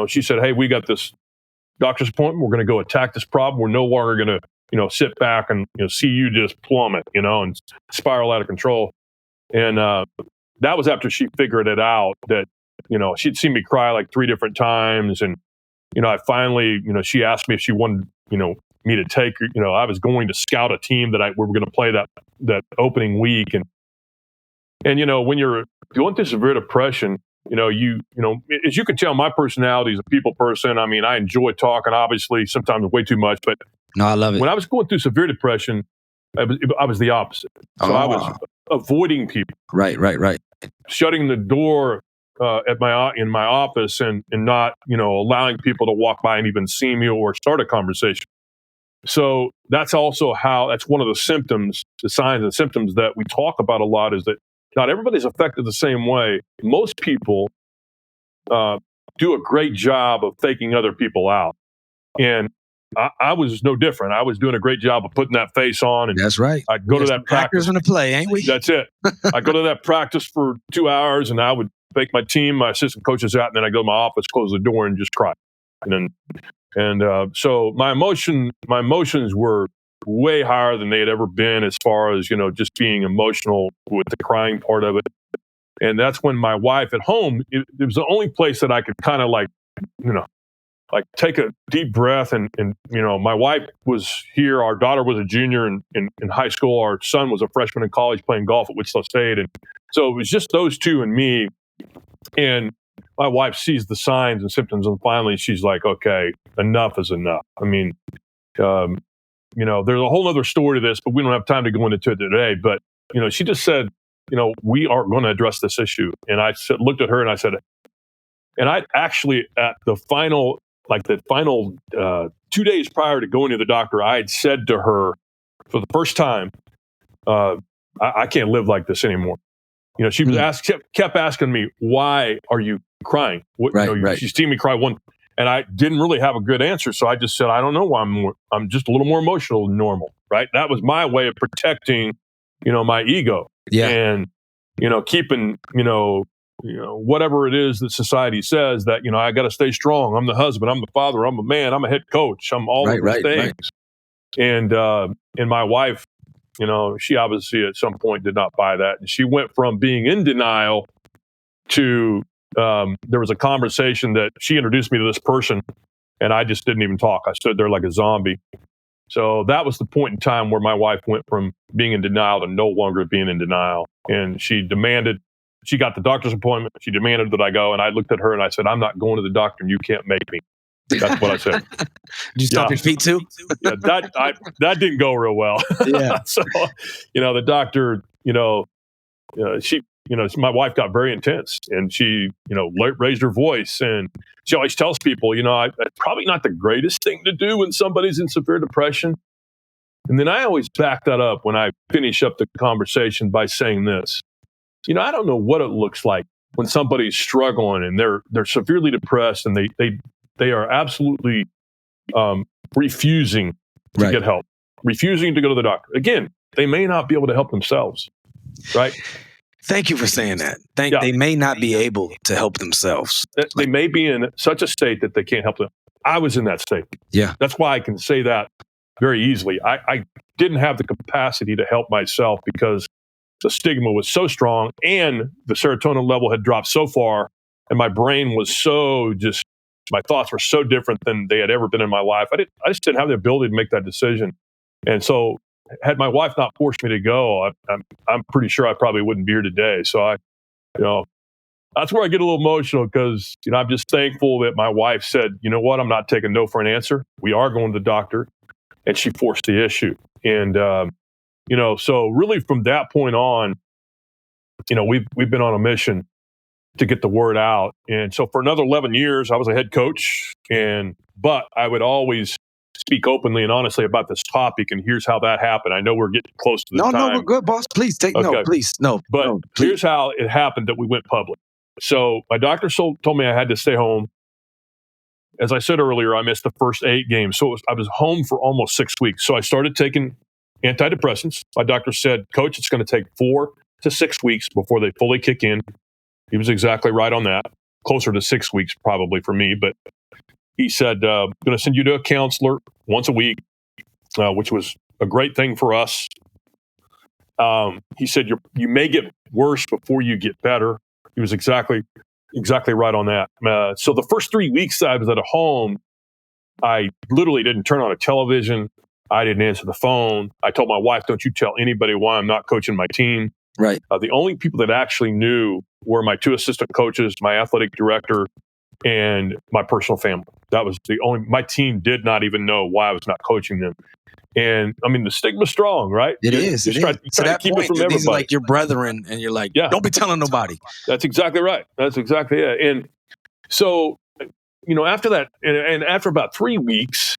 she said, hey, we got this doctor's appointment. We're going to go attack this problem. We're no longer going to, sit back and, see you just plummet, and spiral out of control. And that was after she figured it out that, she'd seen me cry like 3 different times. And, I finally, she asked me if she wanted, me to take her. I was going to scout a team that we were going to play that opening week. And when you're going through severe depression, as you can tell, my personality is a people person. I mean, I enjoy talking, obviously, sometimes way too much. But no, I love it. When I was going through severe depression, I was the opposite. So I was avoiding people. Right. Shutting the door in my office and not, allowing people to walk by and even see me or start a conversation. So that's also that's one of the symptoms, the signs and symptoms that we talk about a lot, is that not everybody's affected the same way. Most people do a great job of faking other people out. And I was no different. I was doing a great job of putting that face on. And that's right. I'd go to that practice. In the play, ain't we? That's it. I'd go to that practice for 2 hours, and I would fake my team, my assistant coaches out, and then I go to my office, close the door, and just cry. So my emotions were way higher than they had ever been, as far as, just being emotional with the crying part of it. And that's when my wife at home, it was the only place that I could kind of like take a deep breath. And my wife was here. Our daughter was a junior in high school. Our son was a freshman in college playing golf at Wichita State. And so it was just those two and me. And my wife sees the signs and symptoms, and finally she's like, okay, enough is enough. I mean, there's a whole other story to this, but we don't have time to go into it today. But, she just said, we are going to address this issue. And I looked at her and I said, and I actually, at the final 2 days prior to going to the doctor, I had said to her for the first time, I can't live like this anymore. She was kept asking me, why are you crying? Right. She's seen me cry one, and I didn't really have a good answer. So I just said, I don't know why I'm just a little more emotional than normal. Right. That was my way of protecting, my ego. Yeah. And, keeping, whatever it is that society says that, I got to stay strong. I'm the husband, I'm the father, I'm a man, I'm a head coach, I'm all of those things. Right. And my wife, she obviously at some point did not buy that. And she went from being in denial to, there was a conversation that she introduced me to this person, and I just didn't even talk. I stood there like a zombie. So that was the point in time where my wife went from being in denial to no longer being in denial. And she got the doctor's appointment. She demanded that I go. And I looked at her and I said, I'm not going to the doctor, and you can't make me. That's what I said. Did you stomp your feet too? Yeah, that didn't go real well. Yeah. So, the doctor, my wife got very intense, and she, raised her voice, and she always tells people, it's probably not the greatest thing to do when somebody's in severe depression. And then I always back that up when I finish up the conversation by saying this, I don't know what it looks like when somebody's struggling and they're severely depressed, and they are absolutely refusing to get help, refusing to go to the doctor. Again, they may not be able to help themselves, right? Thank you for saying that. They may not be able to help themselves. They may be in such a state that they can't help them. I was in that state. Yeah. That's why I can say that very easily. I didn't have the capacity to help myself because the stigma was so strong, and the serotonin level had dropped so far, and my brain was my thoughts were so different than they had ever been in my life. I just didn't have the ability to make that decision. And so had my wife not forced me to go, I'm pretty sure I probably wouldn't be here today. So that's where I get a little emotional, because, I'm just thankful that my wife said, you know what, I'm not taking no for an answer. We are going to the doctor, and she forced the issue. And, so really from that point on, we've been on a mission to get the word out. And so for another 11 years, I was a head coach, but I would always speak openly and honestly about this topic. And here's how that happened. I know we're getting close to the time. No, we're good, boss. Please But here's how it happened that we went public. So my doctor told me I had to stay home. As I said earlier, I missed the first 8 games. So I was home for almost 6 weeks. So I started taking antidepressants. My doctor said, Coach, it's going to take 4 to 6 weeks before they fully kick in. He was exactly right on that. Closer to 6 weeks probably for me. But he said, I'm going to send you to a counselor once a week, which was a great thing for us. He said, you may get worse before you get better. He was exactly right on that. So the first 3 weeks I was at home, I literally didn't turn on a television. I didn't answer the phone. I told my wife, don't you tell anybody why I'm not coaching my team. Right. The only people that actually knew were my 2 assistant coaches, my athletic director, and my personal family. That was my team did not even know why I was not coaching them. And I mean, the stigma's strong, right? It is. Try to keep it from everybody. These are like your brethren, and you're like, don't be telling nobody. That's exactly right. That's exactly it. And so, after that, and after about 3 weeks,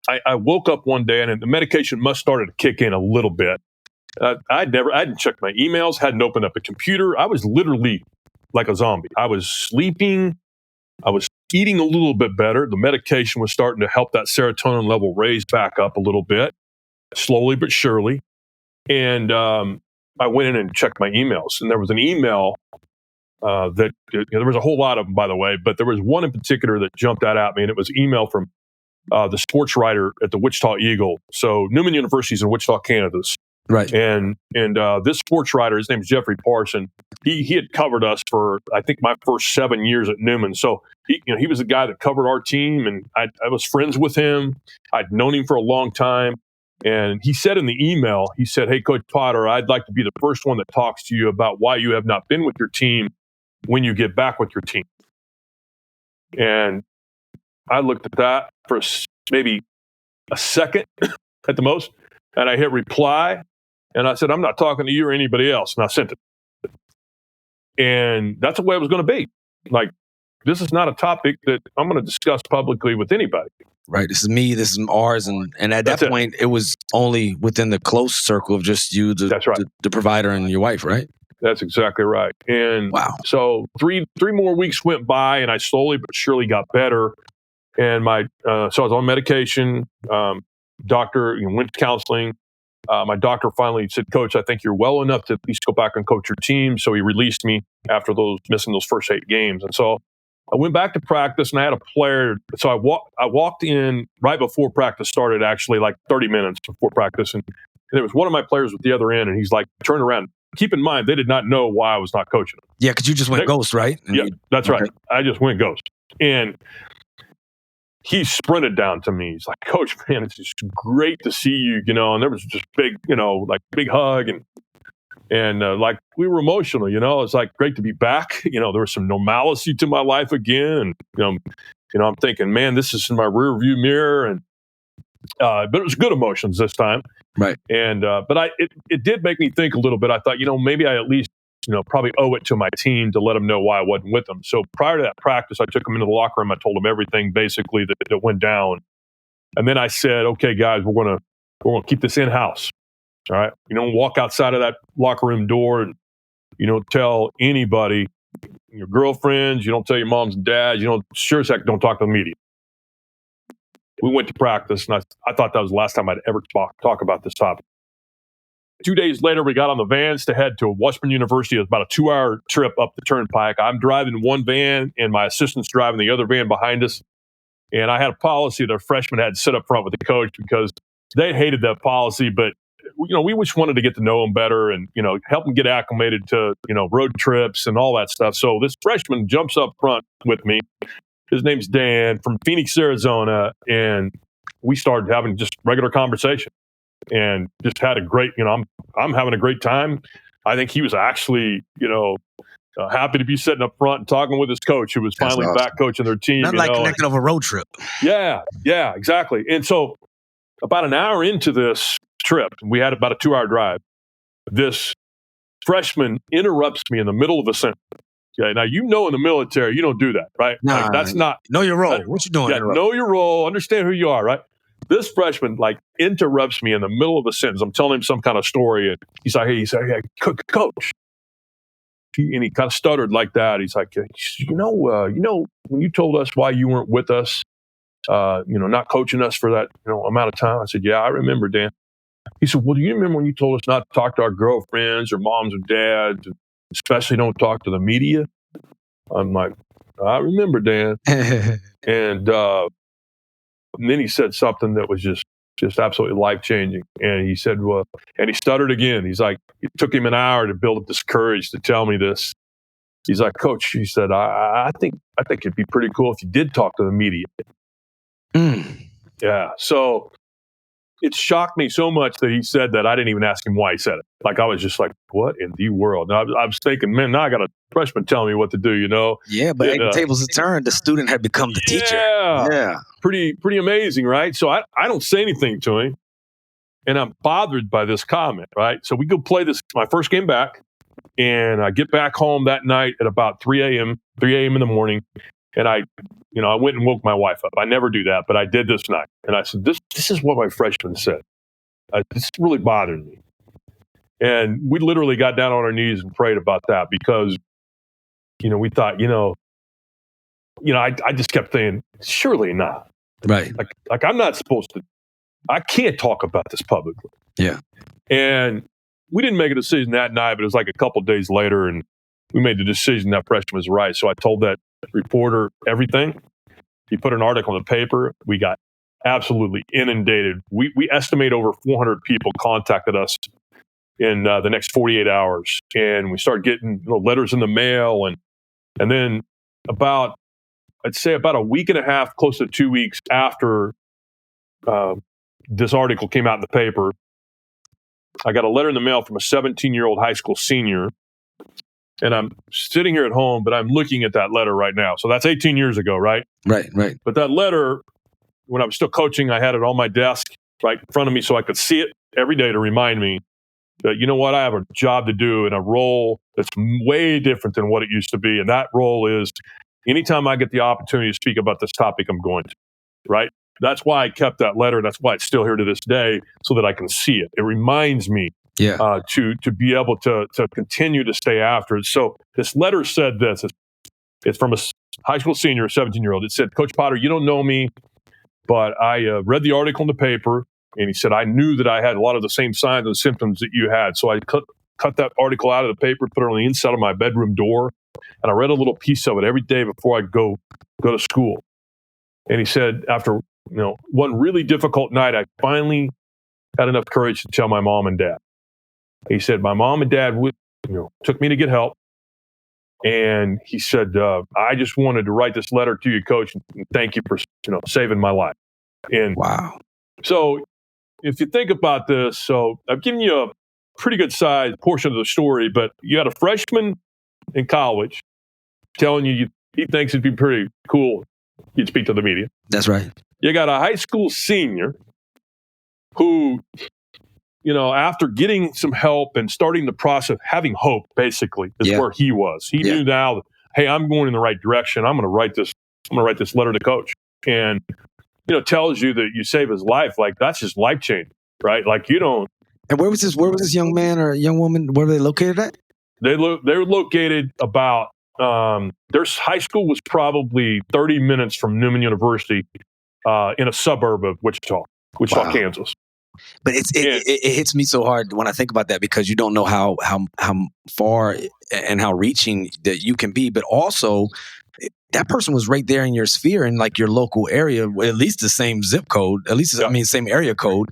I woke up one day, and the medication must started to kick in a little bit. I hadn't checked my emails, hadn't opened up a computer. I was literally like a zombie. I was sleeping. I was eating a little bit better. The medication was starting to help that serotonin level raise back up a little bit, slowly but surely. And I went in and checked my emails, and there was an email that there was a whole lot of them, by the way, but there was one in particular that jumped out at me, and it was email from the sports writer at the Wichita Eagle. So Newman University is in Wichita, Canada. Right. And this sports writer, his name is Jeffrey Parson. He had covered us for, I think, my first 7 years at Newman. So he was the guy that covered our team, and I was friends with him. I'd known him for a long time. And he said in the email, he said, hey, Coach Potter, I'd like to be the first one that talks to you about why you have not been with your team when you get back with your team. And I looked at that for maybe a second at the most, and I hit reply. And I said, I'm not talking to you or anybody else. And I sent it. And that's the way it was going to be. Like, this is not a topic that I'm going to discuss publicly with anybody. Right. This is me. This is ours. And at that point, it was only within the close circle of just you, the provider, and your wife, right? That's exactly right. And wow. So three more weeks went by, and I slowly but surely got better. And so I was on medication. Doctor went to counseling. My doctor finally said, Coach, I think you're well enough to at least go back and coach your team. So he released me after missing those first 8 games. And so I went back to practice, and I had a player. So I walked in right before practice started, actually like 30 minutes before practice. And there was one of my players at the other end, and he's like, turned around. Keep in mind, they did not know why I was not coaching them. Yeah, because you just went ghost, right? Yeah, that's right. I just went ghost. And he sprinted down to me. He's like, Coach, man, it's just great to see you, and there was just big, big hug. And like we were emotional, it's like great to be back. There was some normalcy to my life again. And, I'm thinking, man, this is in my rear view mirror. And, but it was good emotions this time. Right. And, but it did make me think a little bit. I thought, maybe I at least, probably owe it to my team to let them know why I wasn't with them. So prior to that practice, I took them into the locker room. I told them everything basically that went down. And then I said, okay, guys, we're going to keep this in-house. All right. You don't walk outside of that locker room door, and you don't tell anybody, your girlfriends, you don't tell your moms and dads, sure as heck don't talk to the media. We went to practice, and I thought that was the last time I'd ever talk about this topic. 2 days later, we got on the vans to head to Washburn University. It was about a 2-hour trip up the turnpike. I'm driving one van, and my assistant's driving the other van behind us. And I had a policy that a freshman had to sit up front with the coach because they hated that policy. But, we just wanted to get to know them better and, help them get acclimated to, road trips and all that stuff. So this freshman jumps up front with me. His name's Dan from Phoenix, Arizona. And we started having just regular conversation. And just had a great, I'm having a great time. I think he was actually, happy to be sitting up front and talking with his coach, who was finally back coaching their team. Not like connecting over a road trip. Yeah, exactly. And so about an hour into this trip, we had about a 2-hour drive. This freshman interrupts me in the middle of a sentence. Okay, now in the military, you don't do that, right? Nah, like that's not know your role. What you doing? Yeah, know your role. Understand who you are, right? This freshman interrupts me in the middle of a sentence. I'm telling him some kind of story, and he's like, "Hey, coach," and he kind of stuttered like that. He's like, "You know, when you told us why you weren't with us, not coaching us for that amount of time." I said, "Yeah, I remember, Dan." He said, "Well, do you remember when you told us not to talk to our girlfriends or moms or dads, especially don't talk to the media?" I'm like, "I remember, Dan." And then he said something that was just absolutely life-changing. And he said, well, and he stuttered again. He's like, it took him an hour to build up this courage to tell me this. He's like, "Coach," he said, I think it'd be pretty cool if you did talk to the media. Yeah. So it shocked me so much that he said that. I didn't even ask him why he said it. Like, I was just like, what in the world? Now, I was thinking, man, now I got a freshman telling me what to do, Yeah, but the tables had turned. The student had become the teacher. Yeah. Pretty amazing, right? So I don't say anything to him, and I'm bothered by this comment, right? So we go play my first game back, and I get back home that night at about 3 a.m. in the morning, and I went and woke my wife up. I never do that, but I did this night. And I said, this is what my freshman said. This really bothered me. And we literally got down on our knees and prayed about that because, we thought, I just kept saying, surely not. Right. Like I'm not supposed to, I can't talk about this publicly. Yeah. And we didn't make a decision that night, but it was like a couple of days later, and we made the decision that freshman was right. So I told that reporter everything. He put an article in the paper. We got absolutely inundated. We estimate over 400 people contacted us in the next 48 hours. And we started getting letters in the mail. And then I'd say about a week and a half, close to 2 weeks after this article came out in the paper, I got a letter in the mail from a 17-year-old high school senior. And I'm sitting here at home, but I'm looking at that letter right now. So that's 18 years ago, right? Right. But that letter, when I was still coaching, I had it on my desk right in front of me so I could see it every day to remind me that, you know what, I have a job to do and a role that's way different than what it used to be. And that role is anytime I get the opportunity to speak about this topic, I'm going to, right? That's why I kept that letter. That's why it's still here to this day, so that I can see it. It reminds me to be able to continue to stay after it. So this letter said this. It's from a high school senior, a 17-year-old. It said, "Coach Potter, you don't know me, but I read the article in the paper," and he said, "I knew that I had a lot of the same signs and symptoms that you had. So I cut that article out of the paper, put it on the inside of my bedroom door, and I read a little piece of it every day before I go to school." And he said, after one really difficult night, I finally had enough courage to tell my mom and dad. He said, "My mom and dad took me to get help. And he said, I just wanted to write this letter to you, Coach, and thank you for saving my life." And wow. So if you think about this, so I've given you a pretty good sized portion of the story, but you had a freshman in college telling you he thinks it'd be pretty cool you'd speak to the media. That's right. You got a high school senior who, after getting some help and starting the process, having hope, basically, is where he was. He knew now that, hey, I'm going in the right direction. I'm going to write this letter to Coach. And, tells you that you save his life. Like, that's just life changing, right? Like, you don't. And where was this young man or young woman? Where were they located at? They're located about, their high school was probably 30 minutes from Newman University in a suburb of Wichita, Kansas. But it hits me so hard when I think about that, because you don't know how far and how reaching that you can be, but also that person was right there in your sphere, in like your local area, at least the same zip code, same area code,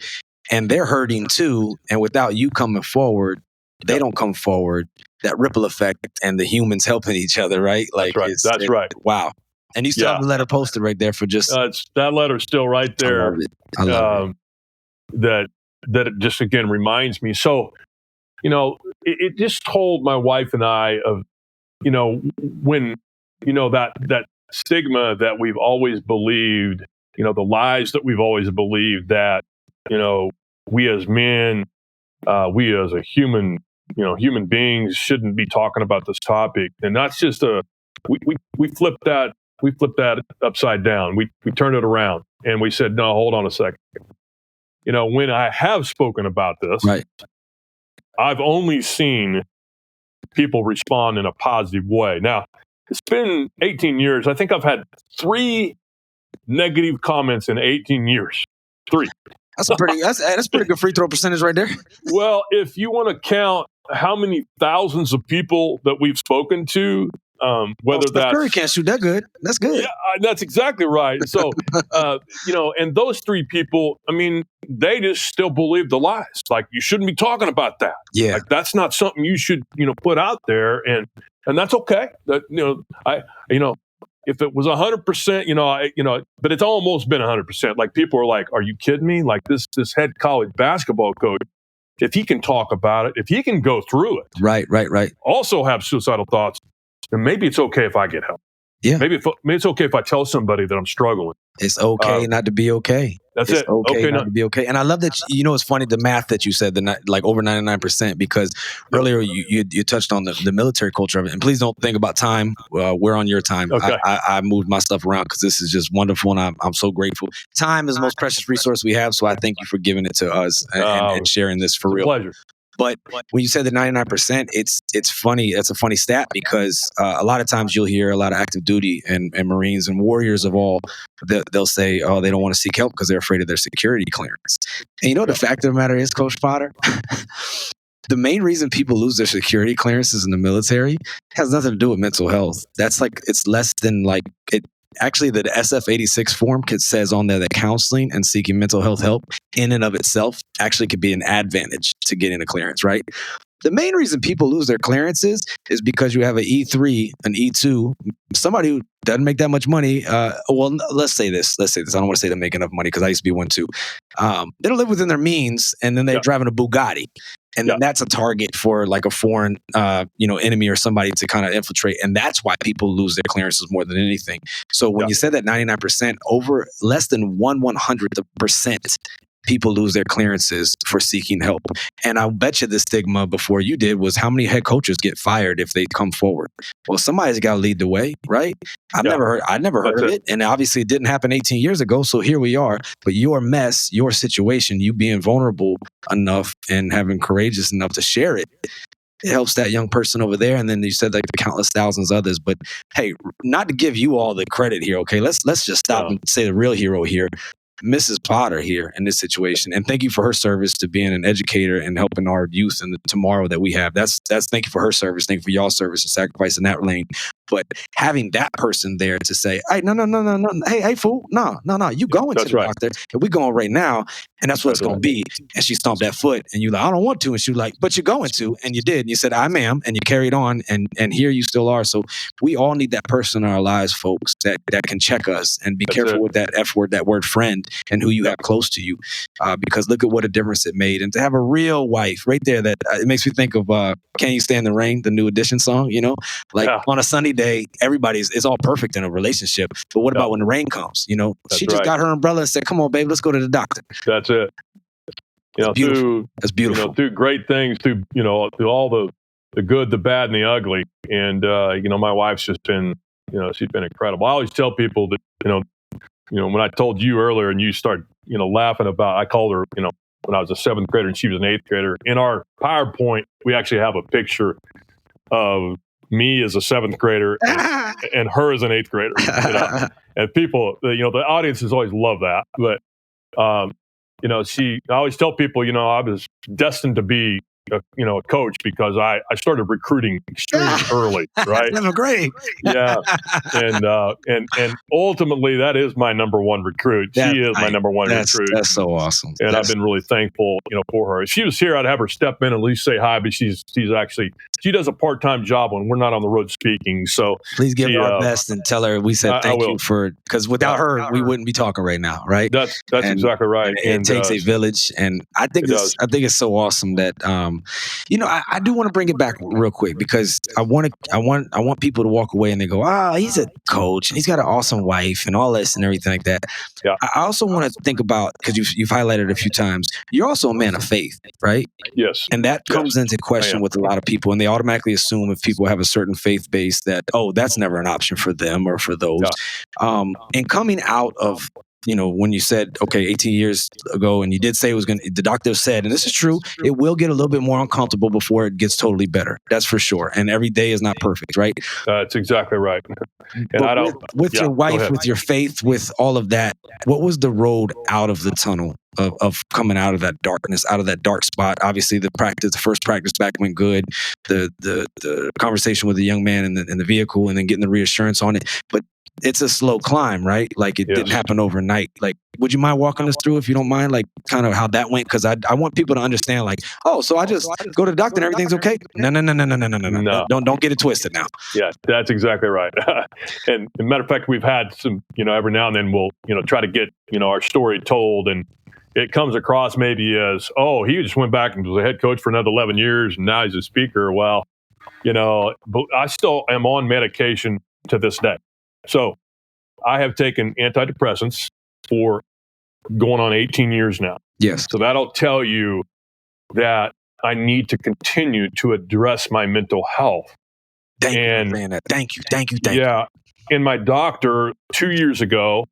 and they're hurting too. And without you coming forward, they don't come forward. That ripple effect and the humans helping each other, right? Like that's right. Wow. And you still have the letter posted right there for just that letter's still right there. I love it. That it just again reminds me. So, it just told my wife and I of, when, that stigma that we've always believed, the lies that we've always believed that, we as men, we as a human human beings shouldn't be talking about this topic. And that's just we flipped that upside down. We turned it around and we said, no, hold on a second. When I have spoken about this, right, I've only seen people respond in a positive way. Now, it's been 18 years. I think I've had 3 negative comments in 18 years. 3. That's pretty good free throw percentage right there. Well, if you want to count how many thousands of people that we've spoken to, whether Steph Curry can't shoot that good. That's good. Yeah, that's exactly right. So, and those 3 people, I mean, they just still believe the lies. Like, you shouldn't be talking about that. Yeah, like, that's not something you should, put out there, and that's okay. That if it was 100%, but it's almost been 100%. Like, people are like, "Are you kidding me?" Like, this head college basketball coach, if he can talk about it, if he can go through it, right, also have suicidal thoughts, then maybe it's okay if I get help. Yeah, maybe it's okay if I tell somebody that I'm struggling. It's okay not to be okay. That's it's it. Okay not to be okay. And I love that. It's funny, the math that you said, like over 99%, because earlier you touched on the military culture of it. And please don't think about time. We're on your time. Okay. I moved my stuff around because this is just wonderful, and I'm so grateful. Time is the most precious resource we have, so I thank you for giving it to us and sharing this for real. Pleasure. But when you said the 99%, it's funny. It's a funny stat because a lot of times you'll hear a lot of active duty and Marines and warriors of all, they'll say, oh, they don't want to seek help because they're afraid of their security clearance. And the fact of the matter is, Coach Potter, the main reason people lose their security clearances in the military has nothing to do with mental health. That's it's less than it. Actually, the SF-86 form says on there that counseling and seeking mental health help in and of itself actually could be an advantage to getting a clearance, right? The main reason people lose their clearances is because you have an E3, an E2, somebody who doesn't make that much money. Well, let's say this. I don't want to say they make enough money because I used to be one too. They don't live within their means, and then they're driving a Bugatti. And then that's a target for like a foreign, enemy or somebody to kind of infiltrate. And that's why people lose their clearances more than anything. So when you said that 99%, over less than 1/100% people lose their clearances for seeking help. And I'll bet you the stigma before you did was how many head coaches get fired if they come forward. Well, somebody's got to lead the way, right? I never heard of it. And obviously it didn't happen 18 years ago. So here we are. But your mess, your situation, you being vulnerable enough and having courageous enough to share it, it helps that young person over there. And then you said like the countless thousands others. But hey, not to give you all the credit here, okay? Let's just stop and say the real hero here. Mrs. Potter here in this situation, and thank you for her service to being an educator and helping our youth and the tomorrow that we have. That's thank you for her service. Thank you for y'all's service and sacrifice in that lane. But having that person there to say, hey, no, hey, fool, no, you going to the doctor, and we're going right now, and that's what it's going to be. And she stomped that foot, and you like, I don't want to, and she was like, but you're going to, and you did, and you said, I am, and you carried on, and here you still are. So we all need that person in our lives, folks, that can check us, and be careful with that F word, that word friend, and who you have close to you, because look at what a difference it made. And to have a real wife right there, that it makes me think of Can You Stand the Rain, the New Edition song, on a sunny day, it's all perfect in a relationship. But what about when the rain comes? She just got her umbrella and said, come on, babe, let's go to the doctor. That's it. That's beautiful. Through great things, through all the good, the bad, and the ugly. And my wife's just been, she's been incredible. I always tell people that, when I told you earlier and you start, laughing about, I called her, when I was a 7th grader and she was an 8th grader. In our PowerPoint, we actually have a picture of me as a 7th grader and her as an 8th grader. And people, the audiences always love that. But, I always tell people, I was destined to be a coach because I started recruiting extremely early, right? That's great. Yeah. And ultimately that is my number one recruit. She is my number one recruit. That's so awesome. And I've been really thankful, for her. If she was here, I'd have her step in and at least say hi, but she does a part-time job when we're not on the road speaking. So please give her our best and tell her we said thank you because without her, we wouldn't be talking right now, right? That's exactly right. It takes a village. And I think it's so awesome that I do want to bring it back real quick because I want people to walk away and they go, he's a coach and he's got an awesome wife and all this and everything like that. Yeah. I also want to think about, because you've highlighted it a few times, you're also a man of faith, right? Yes. And that comes into question with a lot of people, and they automatically assume if people have a certain faith base that, that's never an option for them or for those. Yeah. And coming out of, when you said, okay, 18 years ago, and you did say it was the doctor said, and this is true, it will get a little bit more uncomfortable before it gets totally better. That's for sure. And every day is not perfect, right? That's exactly right. And but with your wife, with your faith, with all of that, what was the road out of the tunnel of coming out of that darkness, out of that dark spot? Obviously, the first practice back went good. The conversation with the young man in the vehicle, and then getting the reassurance on it. But it's a slow climb, right? Like it didn't happen overnight. Like, would you mind walking us through, if you don't mind, like kind of how that went? Because I want people to understand, like, so I just go to the doctor and everything's okay. No. Don't get it twisted now. Yeah, that's exactly right. And as a matter of fact, we've had some, every now and then we'll, try to get, our story told, and it comes across maybe as, he just went back and was a head coach for another 11 years and now he's a speaker. Well, but I still am on medication to this day. So I have taken antidepressants for going on 18 years now. Yes. So that'll tell you that I need to continue to address my mental health. Thank you for saying that. Thank you. Yeah. And my doctor 2 years ago,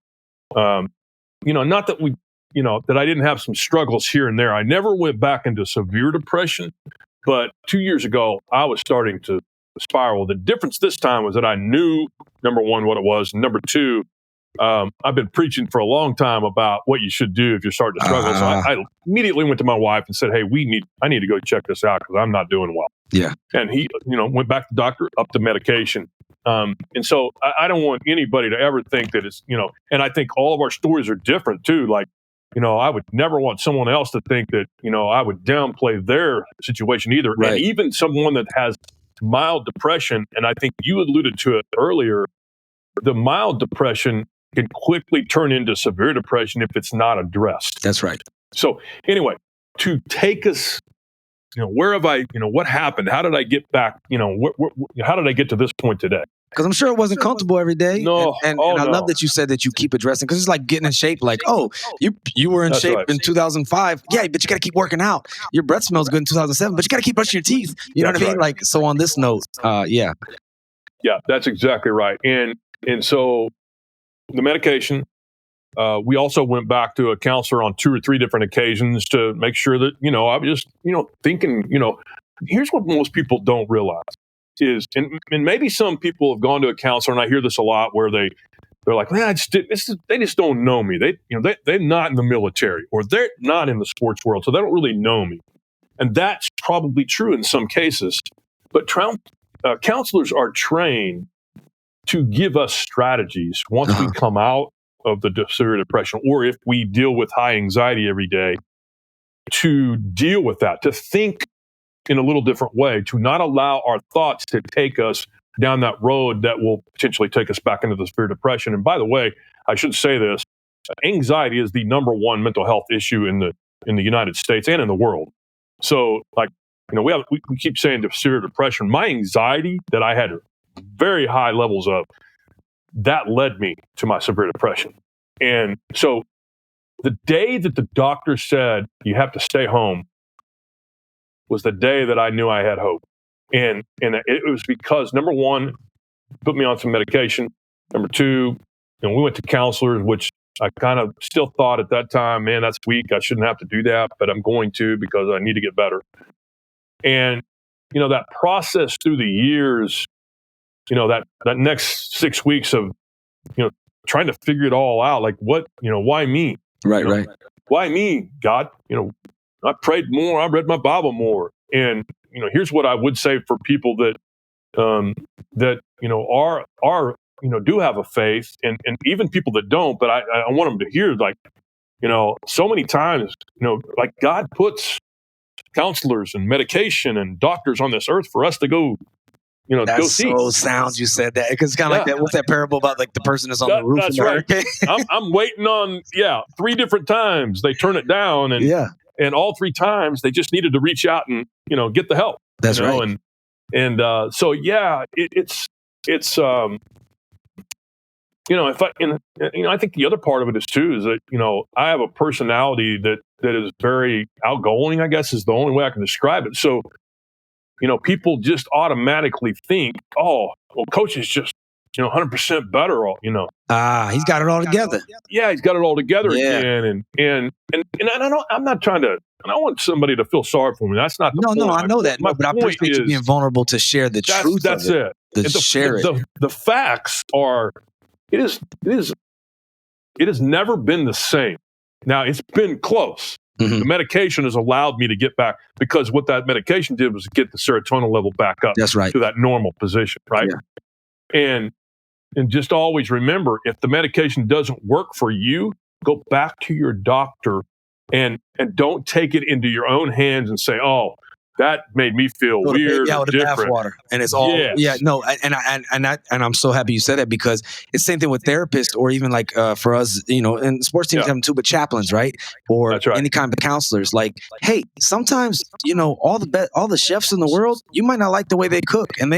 not that that I didn't have some struggles here and there. I never went back into severe depression, but 2 years ago, I was starting to spiral. The difference this time was that I knew, number one, what it was. And number two, I've been preaching for a long time about what you should do if you're starting to struggle. So I immediately went to my wife and said, hey, I need to go check this out because I'm not doing well. Yeah. And he, went back to the doctor, up to medication. And so I don't want anybody to ever think that it's, and I think all of our stories are different too. Like, I would never want someone else to think that, I would downplay their situation either. Right. And even someone that has mild depression, and I think you alluded to it earlier, the mild depression can quickly turn into severe depression if it's not addressed. That's right. So anyway, to take us, where have I, what happened? How did I get back? How did I get to this point today? Because I'm sure it wasn't comfortable every day. No. And I love that you said that you keep addressing, because it's like getting in shape. Like, you were in shape in 2005. Yeah, but you got to keep working out. Your breath smells good in 2007, but you got to keep brushing your teeth. You know what I mean? Like, so on this note, yeah. Yeah, that's exactly right. And so the medication, we also went back to a counselor on 2 or 3 different occasions to make sure that, I was just, thinking, here's what most people don't realize is, and maybe some people have gone to a counselor, and I hear this a lot, where they're like, man, they just don't know me. They're not in the military, or they're not in the sports world, so they don't really know me. And that's probably true in some cases. But counselors are trained to give us strategies once we come out of the severe depression, or if we deal with high anxiety every day, to deal with that, to think in a little different way, to not allow our thoughts to take us down that road that will potentially take us back into the severe depression. And by the way, I should say this, anxiety is the number one mental health issue in the United States and in the world. So, like, we keep saying the severe depression. My anxiety that I had very high levels of, that led me to my severe depression. And so the day that the doctor said you have to stay home was the day that I knew I had hope. And it was because, number one, put me on some medication. Number two, we went to counselors, which I kind of still thought at that time, man, that's weak. I shouldn't have to do that, but I'm going to, because I need to get better. And, that process through the years, that next 6 weeks of, trying to figure it all out, like what, why me? Right. Why me, God? I prayed more, I read my Bible more. And, here's what I would say for people that, are do have a faith, and even people that don't, but I want them to hear, like, so many times, like, God puts counselors and medication and doctors on this earth for us to go, that's go see. So sounds you said that, because it's kind of like that. What's that parable about, like, the person is on the roof? That's right. I'm waiting on 3 different times they turn it down, and And all 3 times they just needed to reach out and, get the help. That's right. So yeah, it's if I think the other part of it is too is that I have a personality that is very outgoing. I guess is the only way I can describe it. So people just automatically think, oh, well, coach is just 100% better. He's got it all together. Yeah, he's got it all together Yeah. again. And I'm not trying to. I don't want somebody to feel sorry for me. That's not the point. No, I know that. My But I point appreciate you being vulnerable to share the truth. That's of it. To share it. The facts are. It has never been the same. Now it's been close. Mm-hmm. The medication has allowed me to get back, because what that medication did was get the serotonin level back up. That's right. To that normal position, right? Yeah. And just always remember, if the medication doesn't work for you, go back to your doctor and don't take it into your own hands and say, oh, that made me feel weird or with different. The bathwater, and it's all and I'm so happy you said that, because it's the same thing with therapists, or even like for us, and sports teams have them too, but chaplains, right? Or any kind of counselors. Like, hey, sometimes all the chefs in the world, you might not like the way they cook, and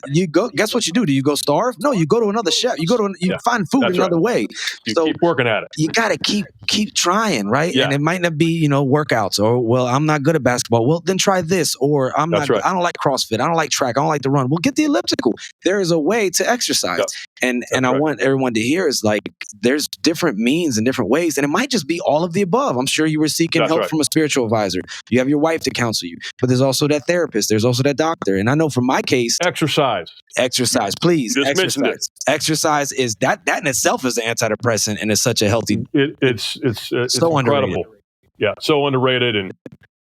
you go. Guess what you do? Do you go starve? No, you go to another chef. You find food another way. So keep working at it. You got to keep trying, right? Yeah. And it might not be workouts, or well, I'm not good at basketball. Well, then try this, or I don't like CrossFit, I don't like track, I don't like to run. Well, get the elliptical. There is a way to exercise. And I want everyone to hear is like, there's different means and different ways, and it might just be all of the above. I'm sure you were seeking help from a spiritual advisor. You have your wife to counsel you, but there's also that therapist, there's also that doctor. And I know from my case, exercise, please. Just mentioned it. Exercise is that in itself is an antidepressant, and it's such a healthy. It's so incredible. Underrated. Yeah, so underrated.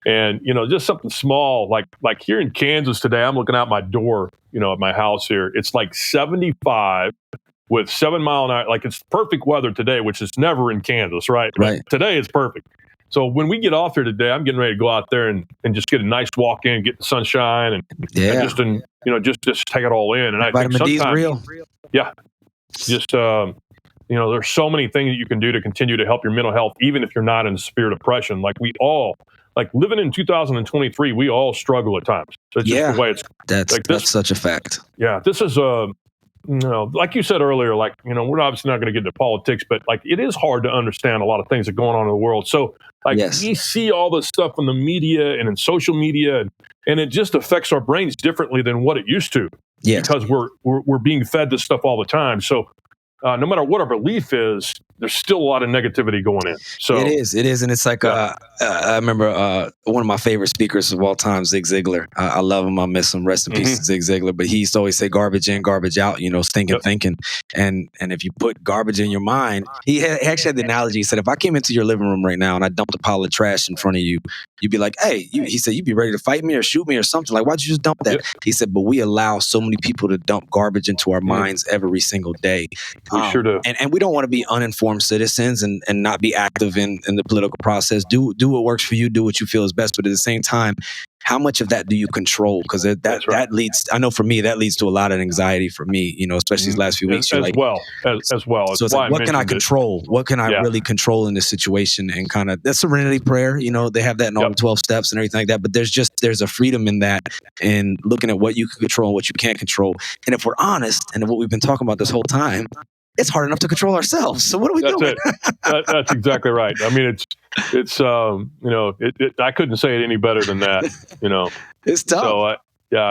And just something small, like here in Kansas today, I'm looking out my door, at my house here. It's like 75 with 7 mile an hour. Like, it's perfect weather today, which is never in Kansas, right? Right. But today it's perfect. So when we get off here today, I'm getting ready to go out there and just get a nice walk in, get the sunshine, and just take it all in. And I think sometimes, Vitamin D is real. Yeah. Just there's so many things that you can do to continue to help your mental health, even if you're not in severe depression. Like living in 2023, we all struggle at times. That's just the way it's. That's such a fact. Yeah, this is like you said earlier, we're obviously not going to get into politics, but it is hard to understand a lot of things that are going on in the world. So we see all this stuff in the media and in social media, and it just affects our brains differently than what it used to. Yes. Because we're being fed this stuff all the time. So no matter what our belief is, there's still a lot of negativity going in. So it is, and it's like I remember one of my favorite speakers of all time, Zig Ziglar. I love him. I miss him. Rest in peace, Zig Ziglar. But he used to always say, "Garbage in, garbage out." Stinking thinking. And if you put garbage in your mind, he actually had the analogy. He said, if I came into your living room right now and I dumped a pile of trash in front of you, you'd be like, "Hey," he said, "you'd be ready to fight me or shoot me or something. Like, why'd you just dump that?" He said, "But we allow so many people to dump garbage into our minds every single day." We sure do. And we don't want to be uninformed citizens and not be active in the political process. Do what works for you. Do what you feel is best. But at the same time, how much of that do you control? Because that leads, I know for me, that leads to a lot of anxiety for me, especially these last few weeks. As well. So it's like, what can I control? What can I really control in this situation? And kind of that serenity prayer, they have that in all the 12 steps and everything like that. But there's a freedom in that, and looking at what you can control and what you can't control. And if we're honest, and what we've been talking about this whole time, it's hard enough to control ourselves. So what are we doing? That's exactly right. I mean, it's I couldn't say it any better than that. It's tough.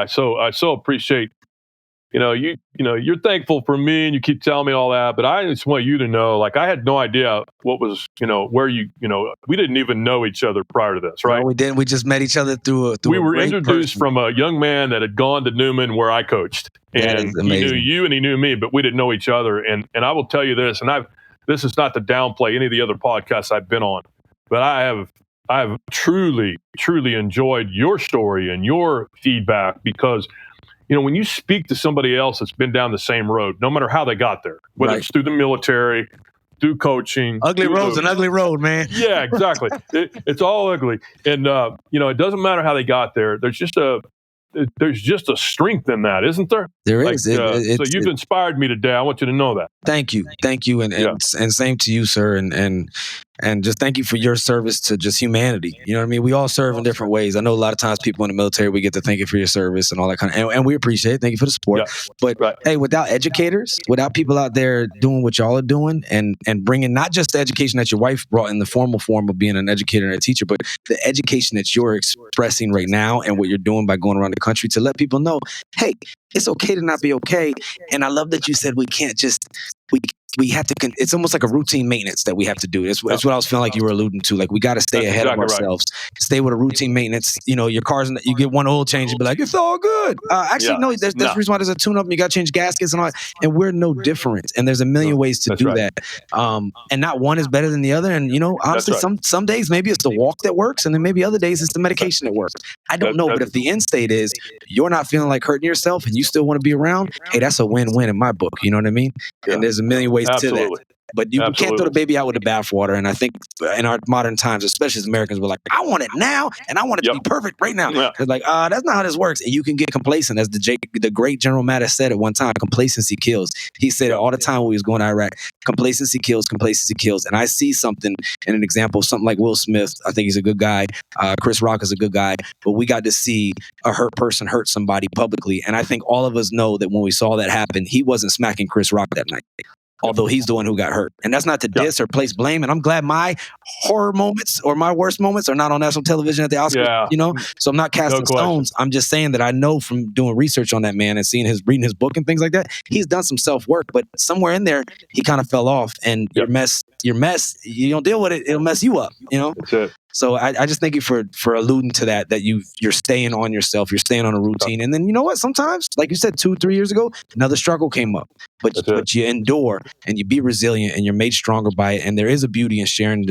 So I so appreciate you're thankful for me, and you keep telling me all that, but I just want you to know, I had no idea what was, where we didn't even know each other prior to this, right? No, we didn't. We just met each other through we were introduced from a young man that had gone to Newman where I coached, and he knew you and he knew me, but we didn't know each other. And I will tell you this, and this is not to downplay any of the other podcasts I've been on, but I have truly, truly enjoyed your story and your feedback, because when you speak to somebody else that's been down the same road, no matter how they got there, whether it's through the military, through coaching. Ugly road's an ugly road, man. Yeah, exactly. It's all ugly. And, it doesn't matter how they got there. There's just a strength in that, isn't there? There is. So you've inspired me today. I want you to know that. Thank you. And same to you, sir. And And just thank you for your service to just humanity. You know what I mean? We all serve in different ways. I know a lot of times people in the military, we get to thank you for your service and all that kind of, and we appreciate it. Thank you for the support. Yeah. But Right. hey, without educators, without people out there doing what y'all are doing and bringing not just the education that your wife brought in the formal form of being an educator and a teacher, but the education that you're expressing right now and what you're doing by going around the country to let people know, hey, it's okay to not be okay. And I love that you said we can't just, we have to, it's almost like a routine maintenance that we have to do. It's what I was feeling like you were alluding to. Like, we got to stay ahead of ourselves, stay with a routine maintenance. You know, your car's, you get one oil change and be like, it's all good. Actually, no, there's a reason why there's a tune up and you got to change gaskets and all that. And we're no different. And there's a million ways to do that. And not one is better than the other. And, you know, honestly, some days maybe it's the walk that works. And then maybe other days it's the medication that works. I don't know. But if the end state is you're not feeling like hurting yourself and you still want to be around, hey, that's a win-win in my book. You know what I mean? Yeah. And there's a million ways to that. But you can't throw the baby out with the bathwater. And I think in our modern times, especially as Americans, we're like, I want it now, and I want it to be perfect right now. Yeah. It's like, that's not how this works. And you can get complacent. As the great General Mattis said at one time, complacency kills. He said it all the time when he was going to Iraq. Complacency kills, complacency kills. And I see something in an example, something like Will Smith. I think he's a good guy. Chris Rock is a good guy. But we got to see a hurt person hurt somebody publicly. And I think all of us know that when we saw that happen, he wasn't smacking Chris Rock that night. Although he's the one who got hurt. And that's not to diss or place blame. And I'm glad my horror moments or my worst moments are not on national television at the Oscars, you know? So I'm not casting stones. I'm just saying that I know from doing research on that man and reading his book and things like that, he's done some self-work, but somewhere in there, he kind of fell off. And your mess, you don't deal with it, it'll mess you up, you know? That's it. So I just thank you for alluding to that you're staying on yourself, you're staying on a routine. And then you know what? Sometimes, like you said, 2-3 years ago, another struggle came up. But you endure and you be resilient and you're made stronger by it. And there is a beauty in sharing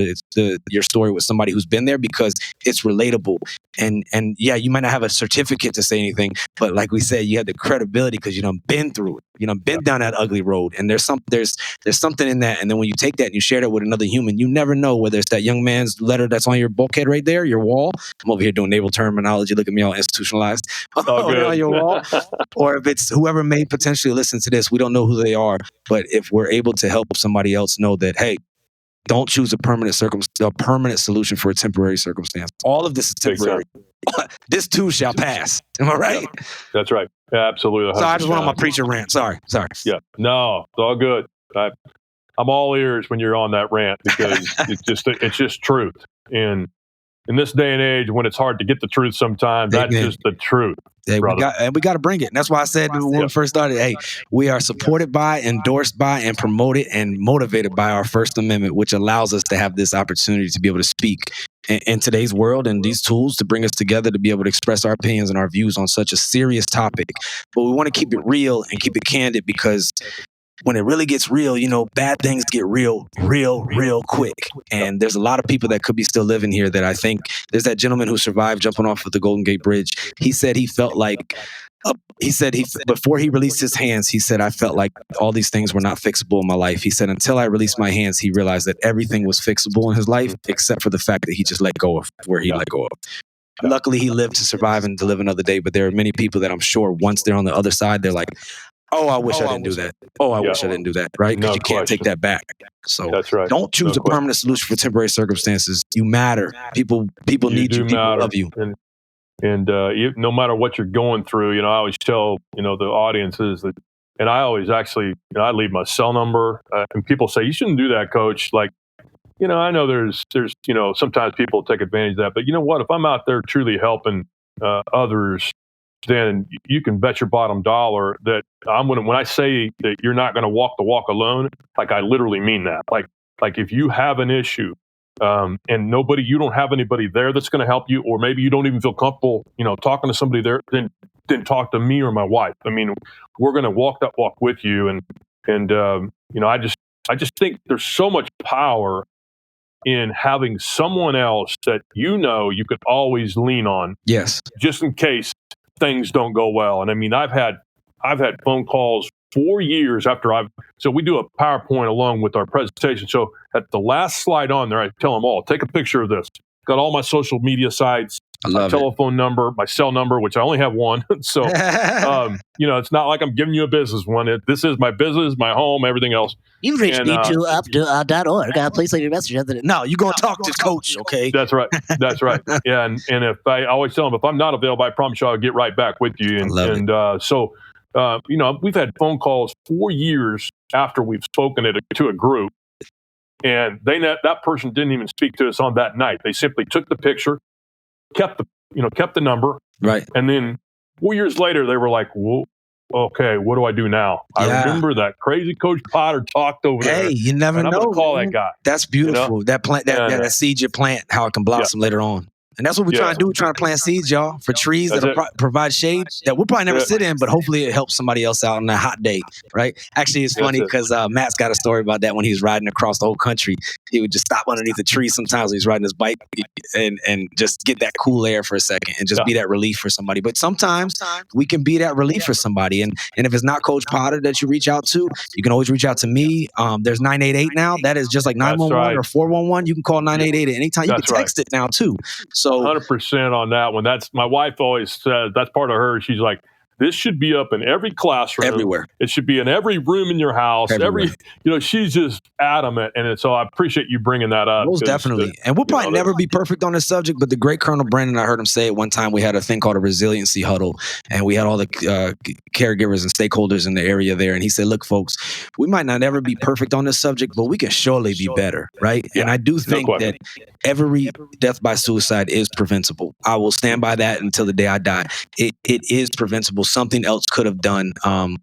your story with somebody who's been there because it's relatable. And yeah, you might not have a certificate to say anything, but like we said, you have the credibility because you done been through it. You done been down that ugly road. And there's something in that. And then when you take that and you share that with another human, you never know whether it's that young man's letter that's on your bulkhead right there, your wall. I'm over here doing naval terminology. Look at me all institutionalized. On your wall. Or if it's whoever may potentially listen to this, we don't know who they are. But if we're able to help somebody else know that, hey, don't choose a permanent solution for a temporary circumstance. All of this is temporary. This too shall pass. Am I right? Yeah, that's right. Yeah, absolutely. 100%. So I just went on my preacher rant. Sorry. Yeah. No, it's all good. I'm all ears when you're on that rant because it's just truth. And in this day and age, when it's hard to get the truth sometimes, that's just the truth. Hey, we got to bring it. And that's why I said when we first started, hey, we are supported by, endorsed by, and promoted and motivated by our First Amendment, which allows us to have this opportunity to be able to speak in today's world and these tools to bring us together to be able to express our opinions and our views on such a serious topic. But we want to keep it real and keep it candid because when it really gets real, you know, bad things get real quick. And there's a lot of people that could be still living here that I think there's that gentleman who survived jumping off of the Golden Gate Bridge. He said he felt like, before he released his hands, he said, I felt like all these things were not fixable in my life. He said, until I released my hands, he realized that everything was fixable in his life, except for the fact that he just let go of where he let go of. Luckily, he lived to survive and to live another day. But there are many people that I'm sure once they're on the other side, they're like, oh, I wish I didn't do that. Oh, I wish I didn't do that, right? Because you can't take that back. So that's right. Don't choose a permanent solution for temporary circumstances. You matter. People need you. People love you. And no matter what you're going through, you know, I always tell, you know, the audiences that, and I always actually, you know, I leave my cell number and people say, you shouldn't do that, coach. Like, you know, I know there's, you know, sometimes people take advantage of that, but you know what, if I'm out there truly helping others, then you can bet your bottom dollar that when I say that you're not going to walk the walk alone, like I literally mean that. Like if you have an issue and you don't have anybody there that's going to help you, or maybe you don't even feel comfortable, you know, talking to somebody there, then talk to me or my wife. I mean, we're going to walk that walk with you. And you know, I just think there's so much power in having someone else that you know you could always lean on. Yes. Just in case things don't go well. And I mean, I've had phone calls for years after so we do a PowerPoint along with our presentation. So at the last slide on there, I tell them all, take a picture of this. Got all my social media sites, I my love it. telephone number, my cell number, which I only have one. So, it's not like I'm giving you a business one. This is my business, my home, everything else. You've reached me to up.org. Please leave your message. No, you're going to talk to Coach, okay? That's right. That's right. Yeah, and if I always tell them, if I'm not available, I promise you I'll get right back with you. We've had phone calls 4 years after we've spoken to a group, and that person didn't even speak to us on that night. They simply took the picture, kept the number, right, and then 4 years later they were like, "Well, okay, what do I do now?" I remember that crazy Coach Potter talked over there. Hey, you never know. I'm gonna call that guy. That's beautiful. That plant, that seed you plant, how it can blossom later on. And that's what we're trying to do. We're trying to plant seeds, y'all, for trees that provide shade that we'll probably never sit in, but hopefully it helps somebody else out on a hot day, right? Actually, it's funny because Matt's got a story about that when he was riding across the whole country. He would just stop underneath a tree sometimes when he's riding his bike and just get that cool air for a second and just be that relief for somebody. But sometimes we can be that relief for somebody. And if it's not Coach Potter that you reach out to, you can always reach out to me. There's 988 now. That is just like 911 or 411. You can call 988 at any time. You can text it now too. So 100% on that one. That's my wife always says, that's part of her. She's like, this should be up in every classroom, everywhere. It should be in every room in your house. She's just adamant. And so I appreciate you bringing that up. Most definitely. And we'll probably never be perfect on this subject, but the great Colonel Brandon, I heard him say it one time, we had a thing called a resiliency huddle, and we had all the caregivers and stakeholders in the area there. And he said, look, folks, we might not ever be perfect on this subject, but we can surely be better, right? Yeah, and I do think that every death by suicide is preventable. I will stand by that until the day I die. It is preventable. Something else could have done.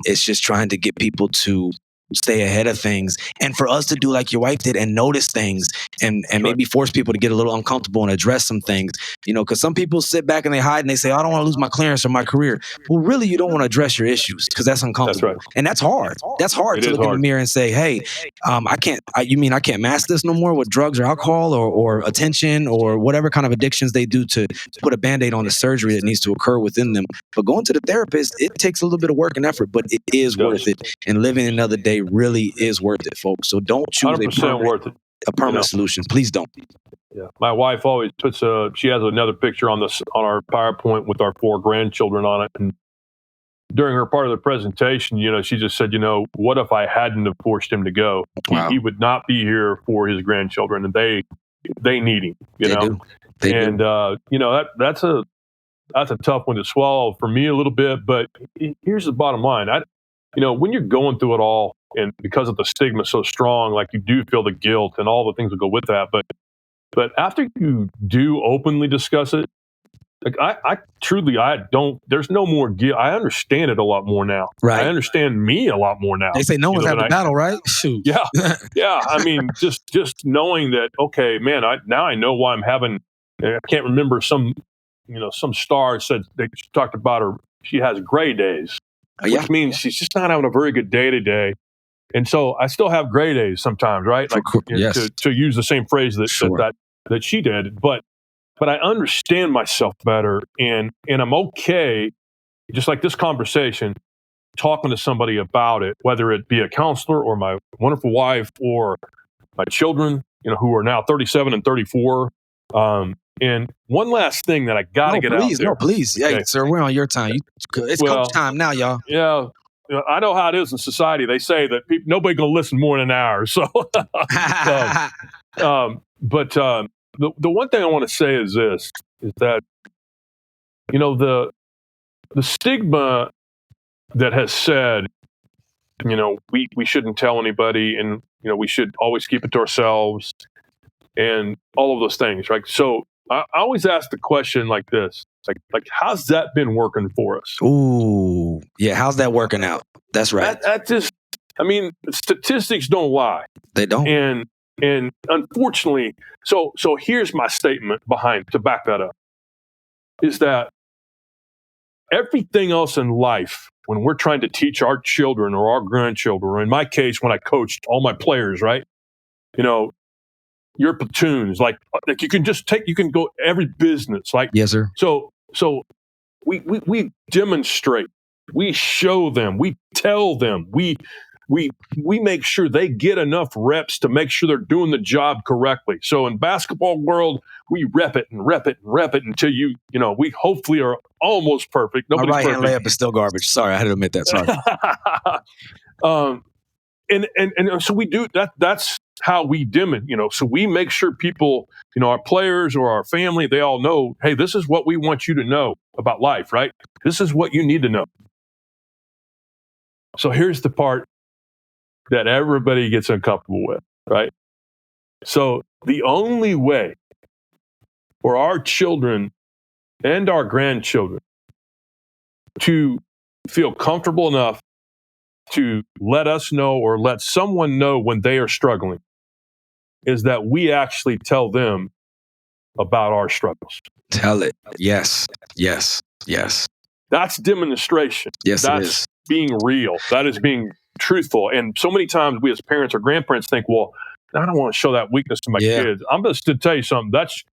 It's just trying to get people to stay ahead of things, and for us to do like your wife did and notice things and maybe force people to get a little uncomfortable and address some things, because some people sit back and they hide and they say, I don't want to lose my clearance or my career. Well, really, you don't want to address your issues because that's uncomfortable. That's right. And that's hard. That's hard to look in the mirror and say, hey, I can't mask this no more with drugs or alcohol or attention or whatever kind of addictions they do to put a Band-Aid on the surgery that needs to occur within them. But going to the therapist, it takes a little bit of work and effort, but it is worth it. And living another day really is worth it, folks. So don't choose a permanent solution. Please don't. Yeah. My wife always puts she has another picture on our PowerPoint with our 4 grandchildren on it. And during her part of the presentation, she just said, what if I hadn't have forced him to go? Wow. He would not be here for his grandchildren, and they need him, They do. That's a tough one to swallow for me a little bit, but here's the bottom line. When you're going through it all, and because of the stigma so strong, like you do feel the guilt and all the things that go with that. But after you do openly discuss it, like I don't, there's no more guilt. I understand it a lot more now. Right. I understand me a lot more now. They say no one's had the battle, right? Shoot. Yeah. Yeah. I mean, just knowing that, okay, man, now I know why I'm having, I can't remember some star said, they talked about her, she has gray days. Which means she's just not having a very good day today. And so I still have gray days sometimes, right? Like to use the same phrase that she did. But I understand myself better, and I'm okay, just like this conversation, talking to somebody about it, whether it be a counselor or my wonderful wife or my children, who are now 37 and 34. And one last thing that I got to get out there. No, please. Okay. Yeah, sir, we're on your time. It's coach time now, y'all. Yeah. I know how it is in society. They say that nobody going to listen more than an hour. So, but the one thing I want to say is this, is that, the stigma that has said, we shouldn't tell anybody, and, we should always keep it to ourselves and all of those things, right? So I always ask the question like this, like how's that been working for us? Ooh, yeah. How's that working out? That's right. Statistics don't lie. They don't. And unfortunately, so here's my statement to back that up, is that everything else in life, when we're trying to teach our children or our grandchildren, or in my case, when I coached all my players, right? Your platoons, like you can go every business, like, yes, sir. So we demonstrate, we show them, we tell them, we we make sure they get enough reps to make sure they're doing the job correctly. So in basketball world, we rep it and rep it and rep it until we hopefully are almost perfect. Nobody's My right-hand perfect. layup is still garbage. Sorry, I had to admit that. Sorry. And so we do that. That's how we dim it, so we make sure people, our players or our family, they all know, hey, this is what we want you to know about life, right? This is what you need to know. So here's the part that everybody gets uncomfortable with, right? So the only way for our children and our grandchildren to feel comfortable enough to let us know or let someone know when they are struggling is that we actually tell them about our struggles. Tell it. Yes. Yes. Yes. That's demonstration. Yes, That's it is. being real. That is being truthful. And so many times we as parents or grandparents think, well, I don't want to show that weakness to my kids. I'm just to tell you something. That's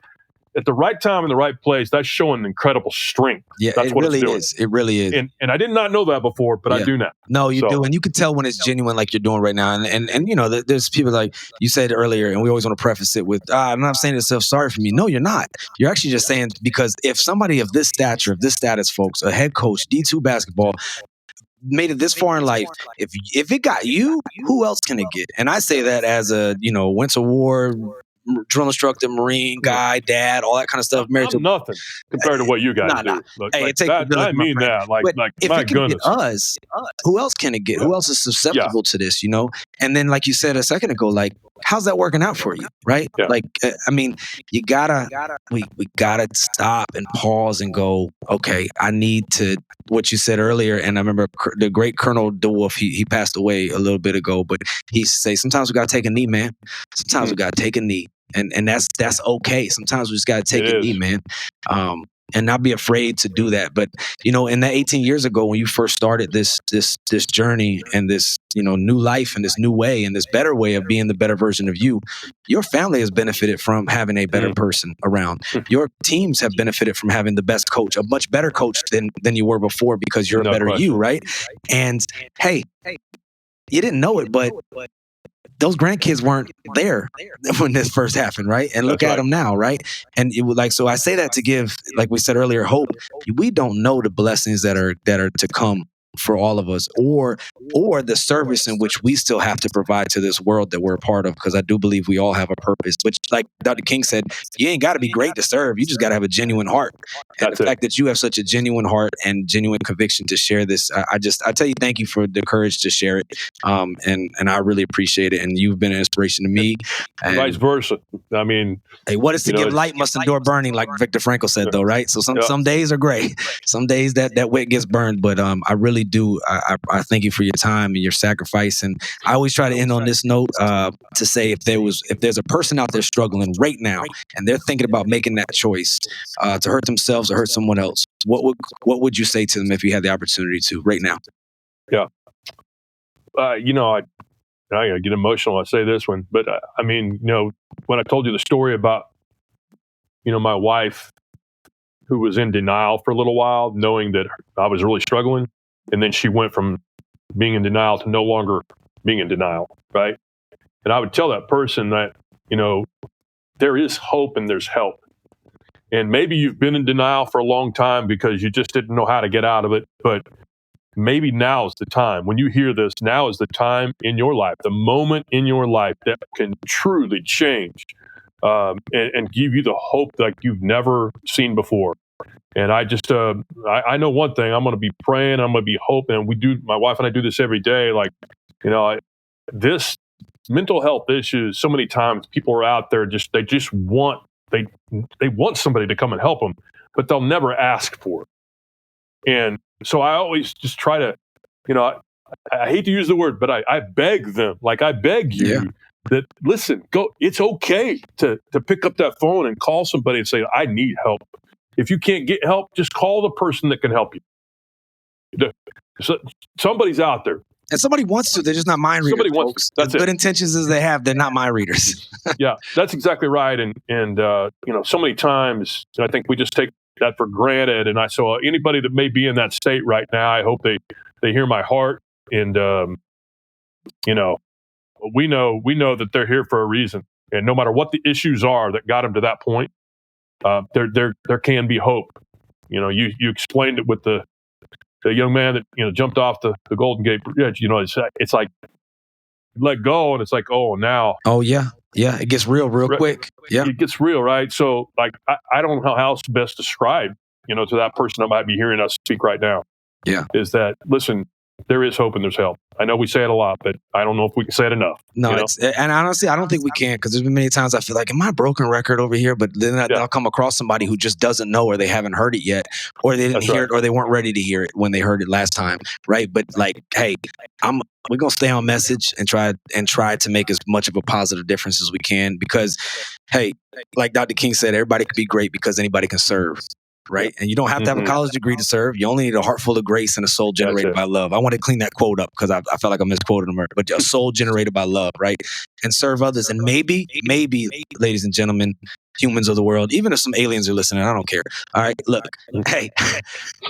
at the right time in the right place. That's showing incredible strength. Yeah, that's it what really it's doing. is. It really is. And I did not know that before, but I do now. No, you do. And you can tell when it's genuine, like you're doing right now. And there's people like you said earlier, and we always want to preface it with, I'm not saying it's sorry for me. No, you're not. You're actually just saying, because if somebody of this stature, of this status, folks, a head coach, D2 basketball, made it this far in life, if it got you, who else can it get? And I say that as a, Winter War drill instructor, Marine guy, dad, all that kind of stuff. I'm nothing compared to what you guys do. Hey, it takes a village, I mean that. Like, if my it can goodness. get us, who else can it get? Who else is susceptible to this? And then, like you said a second ago, like, how's that working out for you, right? Yeah. Like, I mean, we gotta stop and pause and go, okay, I need to. What you said earlier, and I remember the great Colonel DeWolf. He passed away a little bit ago, but he used to say, sometimes we gotta take a knee, man. Sometimes we gotta take a knee. And that's okay. Sometimes we just got to take a knee, man, and not be afraid to do that. But in that 18 years ago, when you first started this journey and this new life and this new way and this better way of being the better version of you, your family has benefited from having a better person around. Your teams have benefited from having the best coach, a much better coach than you were before, because you're a better you, right? And hey, you didn't know it, but those grandkids weren't there when this first happened, right? And look at them now, right? And it was like, so I say that to give, like we said earlier, hope. We don't know the blessings that are to come for all of us, or the service in which we still have to provide to this world that we're a part of, because I do believe we all have a purpose. Which, like Dr. King said, you ain't got to be great to serve. You just got to have a genuine heart. And the fact that you have such a genuine heart and genuine conviction to share this, I tell you, thank you for the courage to share it. And I really appreciate it. And you've been an inspiration to me. And vice versa. I mean, hey, what is to give light must endure burning, like Viktor Frankl said, though, right? So some days are great. Some days that wick gets burned, but I really do. I thank you for your time and your sacrifice. And I always try to end on this note to say, if there's a person out there struggling right now and they're thinking about making that choice to hurt themselves or hurt someone else, what would you say to them if you had the opportunity to right now? Yeah. I get emotional when I say this one, but I mean, when I told you the story about, my wife who was in denial for a little while, knowing that I was really struggling, and then she went from being in denial to no longer being in denial, right? And I would tell that person that, there is hope and there's help. And maybe you've been in denial for a long time because you just didn't know how to get out of it, but maybe now is the time. When you hear this, now is the time in your life, the moment in your life that can truly change and give you the hope like you've never seen before. And I just, I know one thing, I'm going to be praying, I'm going to be hoping. My wife and I do this every day. Like, this mental health issues, so many times people are out there, they want somebody to come and help them, but they'll never ask for it. And so I always just try to, I hate to use the word, but I beg them, like I beg you that, listen, go, it's okay to pick up that phone and call somebody and say, I need help. If you can't get help, just call the person that can help you. So somebody's out there. And somebody wants to, they're just not mind readers. Somebody wants to. That's as good intentions as they have, they're not mind readers. Yeah, that's exactly right. And so many times I think we just take that for granted. And so anybody that may be in that state right now, I hope they hear my heart. And we know that they're here for a reason, and no matter what the issues are that got them to that point, there can be hope. You explained it with the young man that jumped off the Golden Gate Bridge. It's like let go, and it's like, oh, now. Oh yeah, it gets real quick. Yeah, it gets real, right? So like I don't know how else to best describe to that person that might be hearing us speak right now. Yeah, is that, listen, there is hope and there's help. I know we say it a lot, but I don't know if we can say it enough. No, and honestly, I don't think we can, because there's been many times I feel like, am I a broken record over here? But then I'll come across somebody who just doesn't know, or they haven't heard it yet, or they didn't hear it, or they weren't ready to hear it when they heard it last time, right? But like, hey, we're gonna stay on message and try to make as much of a positive difference as we can, because, hey, like Dr. King said, everybody can be great because anybody can serve. Right. And you don't have to have a college degree to serve. You only need a heart full of grace and a soul generated by love. I want to clean that quote up because I felt like I misquoted him, but a soul generated by love, right? And serve others. And maybe, ladies and gentlemen, humans of the world, even if some aliens are listening, I don't care. All right. Look, hey,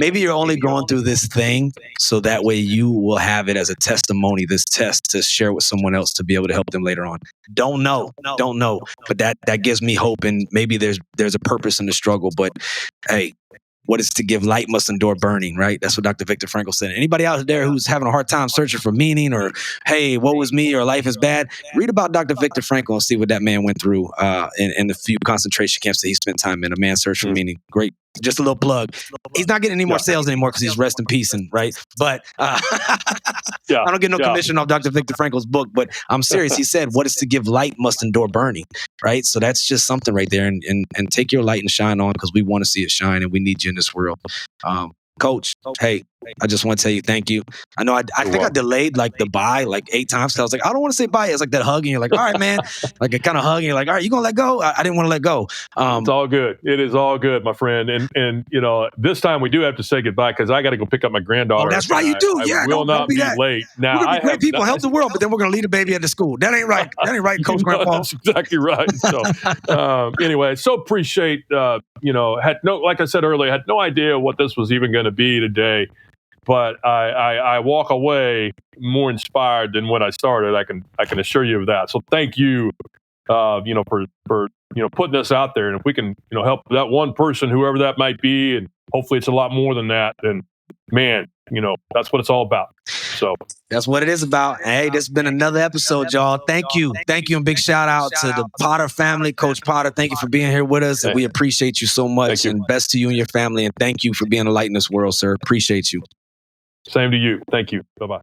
maybe you're only going through this thing so that way you will have it as a testimony, this test, to share with someone else to be able to help them later on. Don't know. But that gives me hope, and maybe there's a purpose in the struggle. But hey, what is to give light must endure burning, right? That's what Dr. Viktor Frankl said. Anybody out there who's having a hard time searching for meaning, or, hey, woe is me, or life is bad, read about Dr. Viktor Frankl and see what that man went through in the few concentration camps that he spent time in. A man's search for meaning. Great. Just a little plug. He's not getting any more sales anymore because he's rest in peace, right? But I don't get no commission off Dr. Viktor Frankl's book, but I'm serious. He said, what is to give light must endure burning, right? So that's just something right there. And take your light and shine on, because we want to see it shine, and we need you in this world. Coach, hey, I just want to tell you thank you. I know I think I delayed like the bye like 8 times. So I was like, I don't want to say bye. It's like that hug, and you're like, all right, man. Like a kind of hug, and you're like, all right, you gonna let go? I didn't want to let go. It's all good. It is all good, my friend. And this time we do have to say goodbye, because I got to go pick up my granddaughter. Oh, that's right, you do. I will not be late. Now, we're gonna be great people, help the world, but then we're gonna leave the baby at the school. That ain't right. That ain't right, Coach Grandpa. That's exactly right. So anyway, so appreciate. Like I said earlier, had no idea what this was even going to be today. But I walk away more inspired than when I started. I can assure you of that. So thank you, for putting us out there. And if we can, help that one person, whoever that might be, and hopefully it's a lot more than that, then man, that's what it's all about. So that's what it is about. Hey, this has been another episode, y'all. Thank you, and big shout out to the Potter family, Coach Potter. Thank you for being here with us, and we appreciate you so much. And best to you and your family, and thank you for being a light in this world, sir. Appreciate you. Same to you. Thank you. Bye-bye.